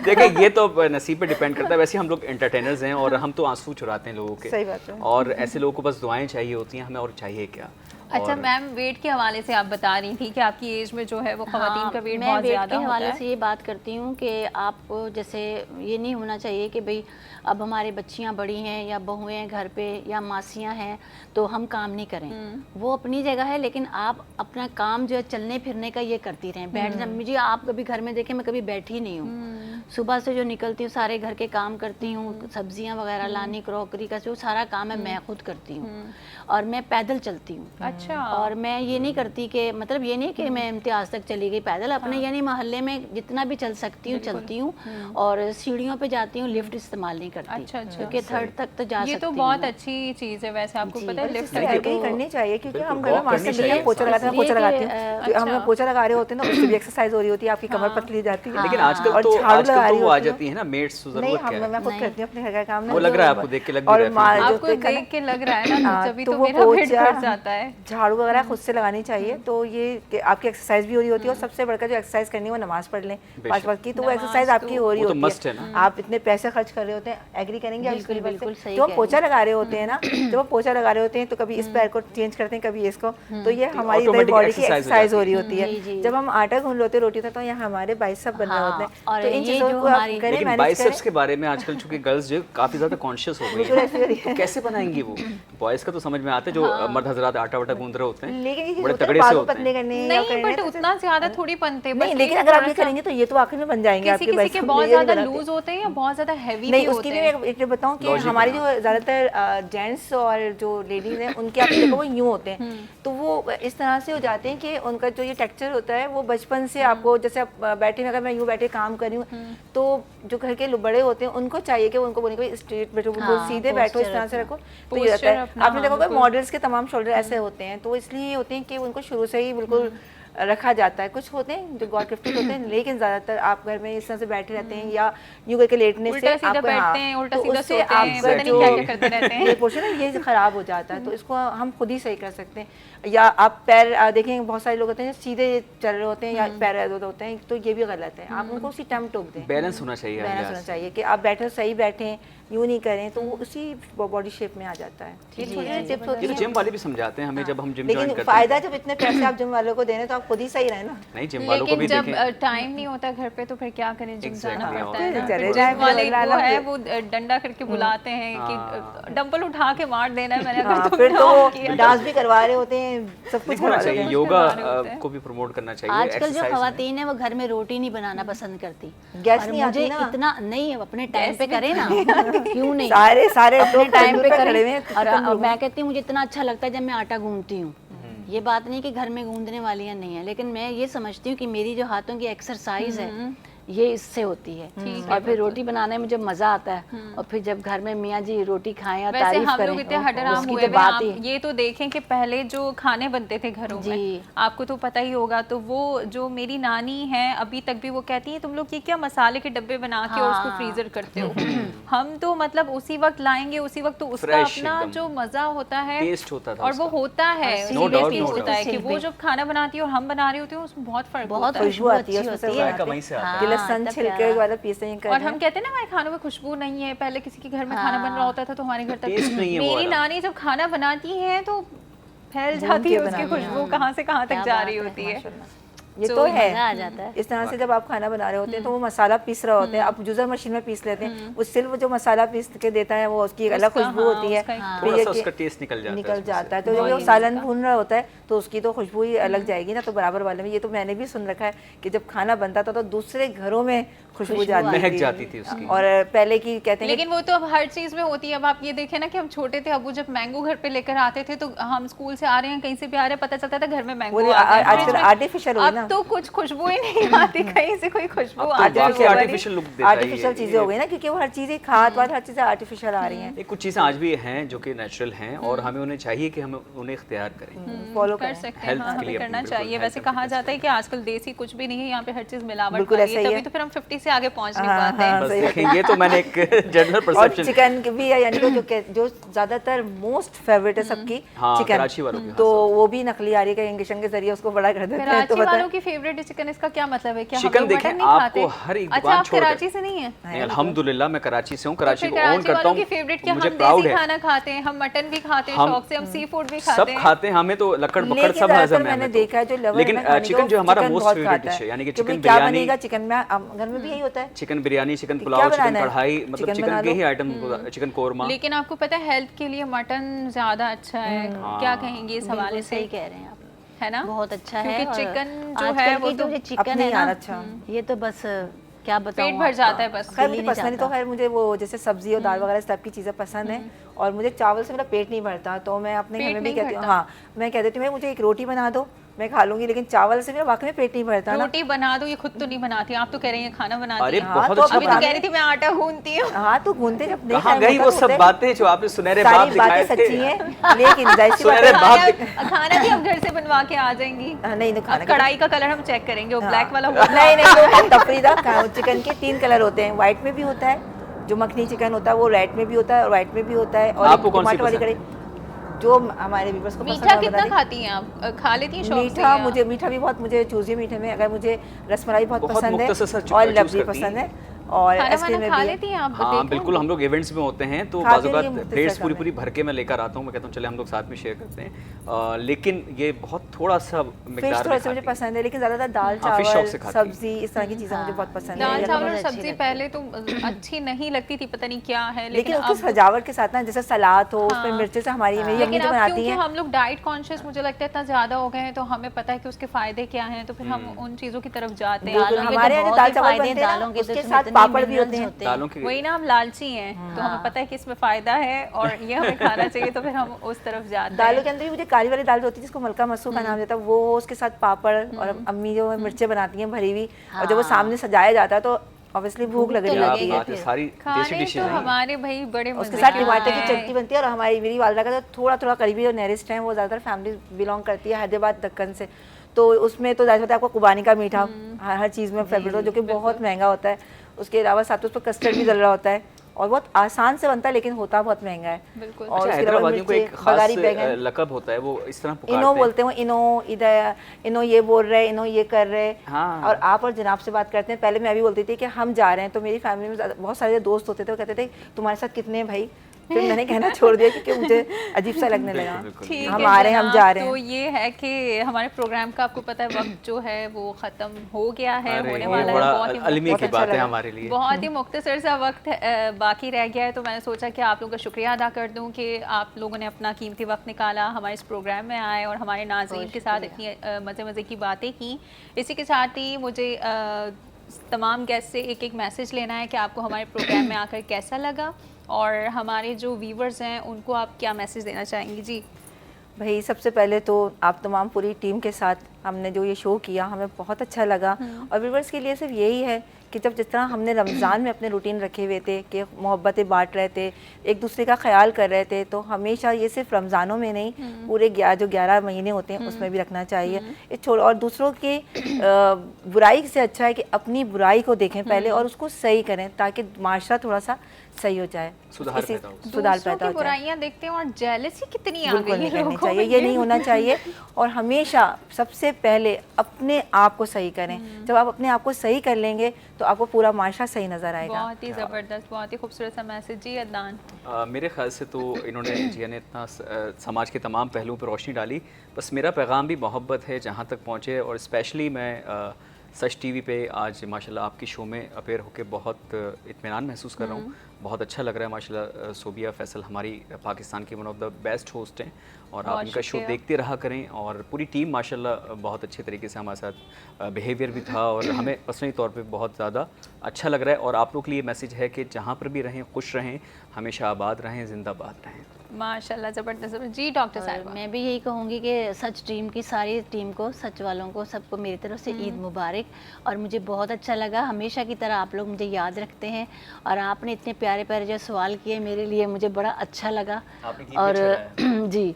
देखिए ये तो नसीब पे डिपेंड करता है। वैसे हम लोग एंटरटेनर्स हैं और हम तो आंसू चुराते हैं लोगों के। सही बात है। और ऐसे लोगों को बस दुआएं चाहिए होती हैं, हमें और चाहिए क्या। अच्छा मैम, वेट के हवाले से आप बता रही थी कि आपकी एज में जो है वो खवातीन का वेट बहुत ज़्यादा होता है। मैं वेट के हवाले से ये बात करती हूँ कि आपको जैसे ये नहीं होना चाहिए कि भाई अब हमारी बच्चियाँ बड़ी हैं या बहुएं हैं घर पे या मासियाँ हैं तो हम काम नहीं करें। वो अपनी जगह है, लेकिन आप अपना काम जो है चलने फिरने का ये करती रहें। बैठ मुझे आप कभी घर में देखें, मैं कभी बैठी नहीं हूँ। सुबह से जो निकलती हूँ सारे घर के काम करती हूँ, सब्जियाँ वगैरह लानी, क्रॉकरी का जो सारा काम है मैं खुद करती हूँ और मैं पैदल चलती हूँ। अच्छा। और मैं ये नहीं करती कि मतलब ये नहीं कि मैं इम्तियाज तक चली गई पैदल, अपने यानी मोहल्ले में जितना भी चल सकती हूँ चलती हूँ और सीढ़ियों पे जाती हूँ, लिफ्ट इस्तेमाल नहीं करती। अच्छा अच्छा। क्योंकि थर्ड तक तो जा सकती हूँ। ये तो बहुत अच्छी चीज़ है वैसे, आपको पता है लिफ्ट तो करनी चाहिए, क्योंकि हम घर में मास्टर पोछा लगाते हैं, पोछा लगाते हैं, हम लोग पोछा लगा रहे होते हैं ना, उससे भी एक्सरसाइज हो रही होती है, आपकी कमर पतली जाती है। लेकिन आजकल तो वो आ जाती है ना मेड्स, नहीं मैं खुद करती हूँ अपने घर का काम। वो लग रहा है आपको देख के लग भी रहा है, आपको देख के लग रहा है ना, जब तो मेरा वेट बढ़ जाता है। झाड़ू वगैरह खुद से लगानी चाहिए, तो ये आपकी एक्सरसाइज भी हो रही होती है। और सबसे बढ़कर जो एक्सरसाइज करनी है वो नमाज पढ़ लें 5 वक्त की, तो वो एक्सरसाइज आपकी हो रही होती है। आप इतने पैसे खर्च कर रहे होते हैं, एग्री करेंगे आप? बिल्कुल सही। जो हम पोछा लगा रहे होते हैं ना, जब हम पोछा लगा रहे होते हैं तो कभी इस पैर को चेंज करते हैं, कभी इसको, तो ये हमारी बॉडी की एक्सरसाइज हो रही होती है। जब हम आटा गूंद लेते रोटी होता है तो यहाँ हमारे बाइसेप बन रहे होते हैं, तो इन चीजों को आप करें। लेकिन बाइसेप्स के बारे में आजकल चूंकि गर्ल्स जो काफी ज्यादा कॉन्शियस हो गई हैं, तो कैसे बनाएंगी वो? बॉयज का तो समझ में आता है, जो मर्द हजरात आटा वाटा गूंद रहे होते हैं, लेकिन बड़े तगड़े से होते पतले करने हैं। नहीं बट उतना ज्यादा थोड़ी बनते नहीं, लेकिन अगर आप ये करेंगे तो ये तो आखिर में बन जाएंगे आपके। किसी के बहुत ज्यादा लूज होते हैं या बहुत ज्यादा हैवी नहीं, उसकी भी मैं एक बताऊं कि हमारी जो ज्यादातर जेंट्स और जो लेडीज हैं उनके आप देखो वो यूं होते हैं, तो वो इस तरह से हो जाते हैं कि उनका जो ये टेक्सचर होता है वो बचपन से आपको, जैसे आप बैठे में, अगर मैं यूं बैठे काम कर रही हूँ तो जो घर के बड़े होते हैं उनको चाहिए कि उनको बोले कि स्ट्रेट बैठो, बिल्कुल सीधे बैठो, इस तरह से रखो, तो ये रहता है। आपने देखा होगा मॉडल्स के तमाम शोल्डर ऐसे होते हैं, तो इसलिए होते हैं कि उनको शुरू से ही बिल्कुल रखा जाता है। कुछ होते हैं जो गॉड गिफ्टेड होते हैं, लेकिन ज्यादातर आप घर में इस तरह से बैठे रहते हैं या यूं करके लेटने से आपको बैठते हैं, उल्टा सीधा सोते हैं, पता नहीं क्या-क्या करते रहते हैं, ये पोर्शन है ये खराब हो जाता है। तो इसको हम खुद ही सही कर सकते हैं। या आप पैर देखेंगे, बहुत सारे लोग होते हैं सीधे चल रहे होते हैं या पैर ऐसे होते हैं, तो ये भी गलत है। आप उनको उसी टाइम टोक दें। बैलेंस होना चाहिए, बैलेंस होना चाहिए कि आप बैठे सही बैठें, यूं नहीं करें, तो वो उसी बॉडी शेप में आ जाता है। ये छोटी टिप्स होती है, जिम वाले भी समझाते हैं हमें जब हम जिम लेकिन ज्वाइन करते हैं। फायदा जब इतने पैसे आप जिम वालों को दे रहे हैं तो आप खुद ही सही रहे ना। नहीं, जिम वालों को भी लेकिन देखें। जब टाइम नहीं होता घर पे तो फिर क्या करें, जिम जाना पड़ता है। चले जिम वाले वो है वो डंडा करके बुलाते हैं कि डंबल उठा के मार देना है, मैंने अगर फिर तो डांस भी करवा रहे होते हैं, सब कुछ करना चाहिए, योगा को भी प्रमोट करना चाहिए। आजकल जो खवातीन है वो घर में रोटी नहीं बनाना पसंद करती, गैस नहीं आती ना, इतना नहीं, अपने टाइम पे करे ना, क्यों नहीं, सारे अपने टाइम पे करें। और मैं कहती हूँ मुझे इतना अच्छा लगता है जब मैं आटा गूंदती हूँ। ये बात नहीं कि घर में गूंदने वालियाँ नहीं है, लेकिन मैं ये समझती हूँ कि मेरी जो हाथों की एक्सरसाइज है ये इससे होती है। और फिर रोटी बनाने में जो मजा आता है, और फिर जब घर में मियाँ जी रोटी खाएं और तारीफ करें, हम लोग इतने हटराम हुए हैं, आप ये तो देखें कि पहले जो खाने बनते थे घरों में, आपको तो पता ही होगा, तो वो जो मेरी नानी है अभी तक भी वो कहती है तुम लोग ये क्या मसाले के डब्बे बना के और उसको फ्रीजर करते हो। हम तो मतलब उसी वक्त लाएंगे, उसी वक्त, तो उसका अपना जो मजा होता है, टेस्ट होता था, और वो होता है, होता है कि वो जब खाना बनाती है और हम बना रहे होते हैं उसमें बहुत फर्क होता है, खुशबू आती है, लहसुन छिलके वाला पीस नहीं कर। और हम कहते हैं ना हमारे खानों में खुशबू नहीं है, पहले किसी के घर में खाना बन रहा होता था तो हमारे घर तक मेरी नानी जब खाना बनाती है तो फैल जाती है उसकी खुशबू, कहाँ से कहाँ तक जा रही होती है। ये तो है, मजा आ जाता है। इस तरह से जब आप खाना बना रहे होते हैं तो वो मसाला पीस रहे होते हैं, आप जूसर मशीन में पीस लेते हैं, वो सिर्फ जो मसाला पीस के देता है वो उसकी एक अलग खुशबू होती है, थोड़ा सा उसका टेस्ट निकल जाता है। तो जब वो सालन भून रहा होता है तो उसकी तो खुशबू ही अलग जाएगी ना। तो बराबर वाले में ये तो मैंने भी सुन रखा है कि जब खाना बनता था तो दूसरे घरों में खुशबू महक जाती थी उसकी। और पहले की कहते हैं लेकिन वो तो अब हर चीज में होती है। अब आप ये देखें ना कि हम छोटे थे, अबू जब मैंगो घर पे लेकर आते थे तो हम स्कूल से आ रहे हैं, कहीं से भी आ रहे हैं, पता चलता था घर में मैंगो वो आ गया है। आजकल आर्टिफिशियल हो गई ना, अब तो कुछ खुशबू ही नहीं आती कहीं से, कोई खुशबू अब तो आ जाए वाकई आर्टिफिशियल लुक देता है आर्टिफिशियल चीजें हो गई ना, क्योंकि वो हर चीजें खाद वाद हर चीजें आर्टिफिशियल आ रही हैं। ये कुछ चीज़ें आज भी हैं जो कि नेचुरल हैं और हमें उन्हें चाहिए कि हम उन्हें इख्तियार करें, फॉलो कर करें। सकते हैं, हेल्थ हाँ, के हमें लिए करना बिल्कुल, चाहिए। हेल्थ वैसे के कहा लिए जाता है कि आजकल देसी कुछ भी नहीं है, यहाँ पे हर चीज मिलावट बिल्कुल वाली ऐसा है, ही तभी है। तो फिर हम 50 से आगे पहुंच नहीं हाँ, पाते हैं। हाँ, बस सही देखें ये तो मैंने एक जनरल और परसेप्शन चिकन भी है, यानी कि जो ज्यादातर मोस्ट फेवरेट है सबकी, हाँ, चिकन, कराची वालों की, हाँ, तो वो भी नकली आरी का इंजेक्शन के जरिए उसको बड़ा कर देते हैं। तो कराची पता वालों की फेवरेट चिकन, इसका क्या मतलब है? क्या हम चिकन लोग देखें, मटन नहीं आपको खाते? हर एक अच्छा, दुकान आप छोड़ कराची से नहीं है? नहीं, अल्हम्दुलिल्लाह मैं कराची से हूँ, तो कराची फिर को ओन कराची करता वालों हूँ, की फेवरेट क्या? मुझे हम प्राउड देसी है। खाना खाते हैं, हम मटन भी खाते हैं हम शौक से, हम सी फूड भी सब खाते हैं। खाते हैं, हमें तो लकड़ बकड़ लेकिन सब ज्यादातर हजम है मैंने हमें तो। देखा है जो लवर लेकिन है ना खाने चिकन का, जो हमारा चिकन मोस्ट बहुत फेवरेट खाता डिश है, यानी कि कि चिकन भाई क्या बिरयानी, बनेगा चिकन में, घर में भी यही होता है। चिकन बिरयानी, चिकन कि पुलाव, क्या चिकन बनाना है? कढ़ाई, मतलब चिकन चिकन बना के लो। ही आइटम, चिकन कोरमा। लेकिन आपको पता है हेल्थ के लिए मटन ज्यादा अच्छा है, क्या कहेंगे इस हवाले बिल्कुल से? सही कह रहे हैं आप, है ना? बहुत अच्छा है। क्योंकि और चिकन जो आजकल है की वो जो तो ये चिकन अपनी है ना, यार अच्छा। ये तो बस क्या बताऊं पेट भर जाता है बस। खैर मुझे पर्सनली तो खैर मुझे वो जैसे सब्जी और दाल वगैरह इस टाइप की चीज़ें पसंद है, और मुझे चावल से मेरा पेट नहीं भरता, तो मैं अपने घर पेट में भी नहीं कहती हूँ, भरता? हाँ मैं कह देती हूँ मुझे एक रोटी बना दो, मैं खा लूंगी, लेकिन चावल से मेरा वाकई में पेट नहीं भरता ना। रोटी बना दो, ये खुद तो नहीं बनाती, आप तो कह रही हैं खाना बनाती अरे हैं। हाँ, बहुत तो अच्छा अभी तो बना। कह रही थी मैं आटा गूंथती हूँ। हाँ तो गूंदते जब नहीं कहाँ time गई होता वो तो सब होते हैं। बातें जो आपने सुनहरे बाप सारी दिखाए बातें थे? सच्ची हैं, लेकिन जाहिर सी बात सुनहरे है बाप खाना भी अब घर से बनवा के आ जाएंगी। नहीं तो अब खाने का कढ़ाई का कलर हम चेक करेंगे, वो हाँ। ब्लैक वाला वो नहीं नहीं तो तफरीदा चिकन के 3 कलर होते हैं, व्हाइट में भी होता है, जो मखनी चिकन होता है वो रेड में भी होता है और व्हाइट में भी होता है, और आपको कौन सी टमाटर वाली पसंद है? कढ़ाई जो हमारे व्यूअर्स को पसंद मीठा है, कितना बता दें। खाती हैं आप? खा लेती हैं शौक से मीठा या? मुझे मीठा भी बहुत मुझे चूज़ी मीठे में, अगर मुझे रसमलाई बहुत बहुत पसंद मुख्तसर सा है और choose लबड़ी करती पसंद हैं। है, और खाना आइसक्रीम वाना में खा भी लेती हैं आप? हाँ देखो बिल्कुल, हम लोग इवेंट्स में होते हैं तो खाते बाज़ नहीं, औक़ात मुख्तसर प्लेट्स पूरी कम पूरी भर के मैं लेकर आता हूँ, मैं कहता हूँ चले हम लोग साथ में शेयर करते हैं, लेकिन ये बहुत थोड़ा सा फिश मिकदार थोड़ा में सा मुझे खाती हैं। पसंद है, लेकिन ज़्यादातर दाल हाँ, fish चावल शौक से खाती हैं। सब्जी इस तरह की चीज़ें मुझे बहुत पसंद दाल है। चावल और बहुत अच्छी सब्जी लगती पहले तो अच्छी नहीं लगती थी, पता नहीं क्या है, लेकिन लेकिन उसकी अब सजावट के साथ ना, जैसे सलाद हो उसमें हाँ। मिर्ची से हमारी मेरी अम्मी लेकिन जो अब बनाती क्योंकि हैं, हम लोग डाइट कॉन्शियस मुझे लगता है इतना ज्यादा हो गए हैं, तो हमें पता है कि उसके फायदे क्या हैं, तो फिर हम उन चीजों की तरफ जाते हैं। बिल्कुल दालों के हमारे तो यहाँ बहुत दाल ही चावल फायदे बनते हैं दालों ना, के, तो उसके इसमें साथ इतने पापड़ भी minerals होते हैं। दालों की वही ना, हम लालची हैं, तो हमें पता है कि इसमें फायदा है और ये हमें खाना चाहिए, तो फिर हम उस तरफ जाते दालों हैं। के अंदर भी मुझे काली वाली दाल जो होती है जिसको मलका मसूर का नाम देता है, वो उसके साथ पापड़ और अम्मी जो मिर्चें बनाती हैं भरी हुई, और जब वो सामने सजाया जाता है तो ऑब्वियसली भूख लग रही क्या होती है। बात है, सारी देसी खाने डिशेज तो हैं। हमारे भाई बड़े उसके मजे साथ के टमाटर की हैं। चटनी बनती है, और हमारी मेरी वालदा का जो थोड़ा थोड़ा करीबी जो नेरिस्ट है वो ज़्यादातर फैमिली बिलोंग करती है हैदराबाद दक्कन से, तो उसमें तो ज़्यादा आपको कुबानी का मीठा हर चीज़ में फेवरेट हो, जो कि बहुत महंगा होता है। उसके अलावा साथ उस पर कस्टर्ड भी डल रहा होता है, और बहुत आसान से बनता है, लेकिन होता बहुत महंगा है। बिल्कुल। और अच्छा, उसके अलावा हैदराबादियों को एक मिर्ची, खास बगारी बैगन, लकब होता है, वो इस तरह इनो पुकारते हैं। बोलते हैं, इनो इधर, इनो ये बोल रहे हैं, इनो ये कर रहे हैं, हाँ। और आप और जनाब से बात करते हैं। पहले मैं भी बोलती थी कि हम जा रहे हैं, तो मेरी फैमिली में बहुत सारे दोस्त होते थे, वो कहते थे तुम्हारे साथ कितने हैं भाई, फिर मैंने कहना छोड़ दिया क्योंकि मुझे अजीब सा लगने लगा। ठीक हम है आ रहे हैं, हम जनाब, जा रहे हैं। तो ये है कि हमारे प्रोग्राम का आपको पता है वक्त जो है वो ख़त्म हो गया है, अरे, होने ये वाला बड़ा है। बहुत ही अलमी बहुत की अच्छा बात है लगा। हमारे लिए। बहुत ही मुख्तसर सा वक्त बाकी रह गया है, तो मैंने सोचा कि आप लोगों का शुक्रिया अदा कर दूं कि आप लोगों ने अपना कीमती वक्त निकाला, हमारे इस प्रोग्राम में आए और हमारे नाज़रीन के साथ इतनी मज़े मज़े की बातें की। इसी के साथ ही मुझे तमाम गेस्ट से एक एक मैसेज लेना है कि आपको हमारे प्रोग्राम में आकर कैसा लगा, और हमारे जो व्यूवर्स हैं उनको आप क्या मैसेज देना चाहेंगी? जी भाई सबसे पहले तो आप तमाम पूरी टीम के साथ हमने जो ये शो किया हमें बहुत अच्छा लगा, और व्यूवर्स के लिए सिर्फ यही है कि जब जिस तरह हमने रमज़ान में अपने रूटीन रखे हुए थे कि मोहब्बतें बांट रहे थे, एक दूसरे का ख्याल कर रहे थे, तो हमेशा ये सिर्फ रमज़ानों में नहीं पूरे जो 11 महीने होते हैं उसमें भी रखना चाहिए। इस छोड़ और दूसरों की बुराई से अच्छा है कि अपनी बुराई को देखें पहले और उसको सही करें, ताकि माशरा थोड़ा सा सही हो जाए, सुधार इसी- पैदा हो। सुधार दूसरों पैदा की हो जाए। बुराइयां देखते हैं और जेलसी कितनी आ बिल्कुल गई नहीं है करनी लोगों चाहिए, में। ये नहीं होना चाहिए। और हमेशा सबसे पहले अपने आप को सही करें। जब आप अपने आप को सही कर लेंगे तो आपको पूरा माशरा सही नज़र आएगा। बहुत ही ज़बरदस्त, बहुत ही खूबसूरत सा मैसेज जी अदनान। मेरे ख्याल से तो इन्होंने जिया ने इतना समाज के तमाम पहलुओं पर रोशनी डाली। बस मेरा पैगाम भी मोहब्बत है जहाँ तक पहुँचे, और स्पेशली मैं सच टीवी पे आज माशाल्लाह आपकी शो में अपेयर होकर बहुत इत्मीनान महसूस कर रहा हूँ। बहुत अच्छा लग रहा है माशाल्लाह। सोबिया फैसल हमारी पाकिस्तान की one of the best host हैं, और आप बहुत इनका शो शुक्रिया। देखते रहा करें। और पूरी टीम माशाल्लाह बहुत अच्छे तरीके से हमारे साथ बिहेवियर भी था, और हमें पर्सनली तौर पे बहुत ज़्यादा अच्छा लग रहा है। और आप लोग के लिए मैसेज है कि जहाँ पर भी रहें खुश रहें, हमेशा आबाद रहें, जिंदाबाद रहें। माशाल्लाह ज़बरदस्त ज़बरदस्त। जी डॉक्टर और साहिबा। मैं भी यही कहूँगी कि सच टीम की सारी टीम को, सच वालों को, सबको मेरी तरफ से ईद मुबारक। और मुझे बहुत अच्छा लगा, हमेशा की तरह आप लोग मुझे याद रखते हैं, और आपने इतने प्यारे प्यारे जो सवाल किए मेरे लिए, मुझे बड़ा अच्छा लगा। आपने गीत भी और अच्छा जी,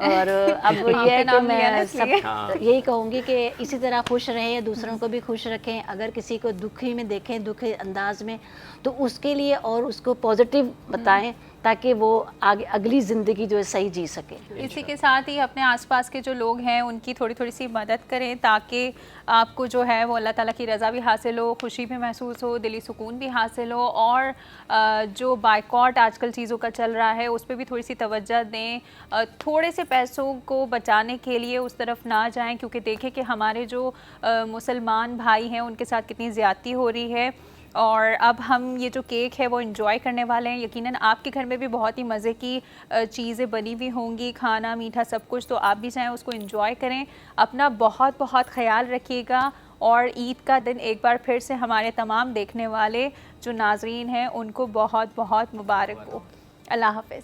और अब ये आपका है कि नाम लिया ना मैं इसलिए। सब यही कहूँगी कि इसी तरह खुश रहें, दूसरों को भी खुश रखें। अगर किसी को दुखी में देखें, दुखी अंदाज में, तो उसके लिए और उसको पॉजिटिव बताएं, ताकि वो आगे अगली ज़िंदगी जो है सही जी सके। इसी के साथ ही अपने आसपास के जो लोग हैं उनकी थोड़ी थोड़ी सी मदद करें, ताकि आपको जो है वो अल्लाह ताला की रज़ा भी हासिल हो, खुशी भी महसूस हो, दिली सुकून भी हासिल हो। और जो बाइकॉट आजकल चीज़ों का चल रहा है उस पर भी थोड़ी सी तवज्जो दें। थोड़े से पैसों को बचाने के लिए उस तरफ ना जाएं, क्योंकि देखें कि हमारे जो मुसलमान भाई हैं उनके साथ कितनी ज़्यादती हो रही है। और अब हम ये जो केक है वो एंजॉय करने वाले हैं। यकीनन आपके घर में भी बहुत ही मज़े की चीज़ें बनी हुई होंगी, खाना मीठा सब कुछ, तो आप भी चाहें उसको एंजॉय करें। अपना बहुत बहुत ख्याल रखिएगा, और ईद का दिन एक बार फिर से हमारे तमाम देखने वाले जो नाजरीन हैं उनको बहुत बहुत मुबारक हो। अल्लाह हाफ़िज़।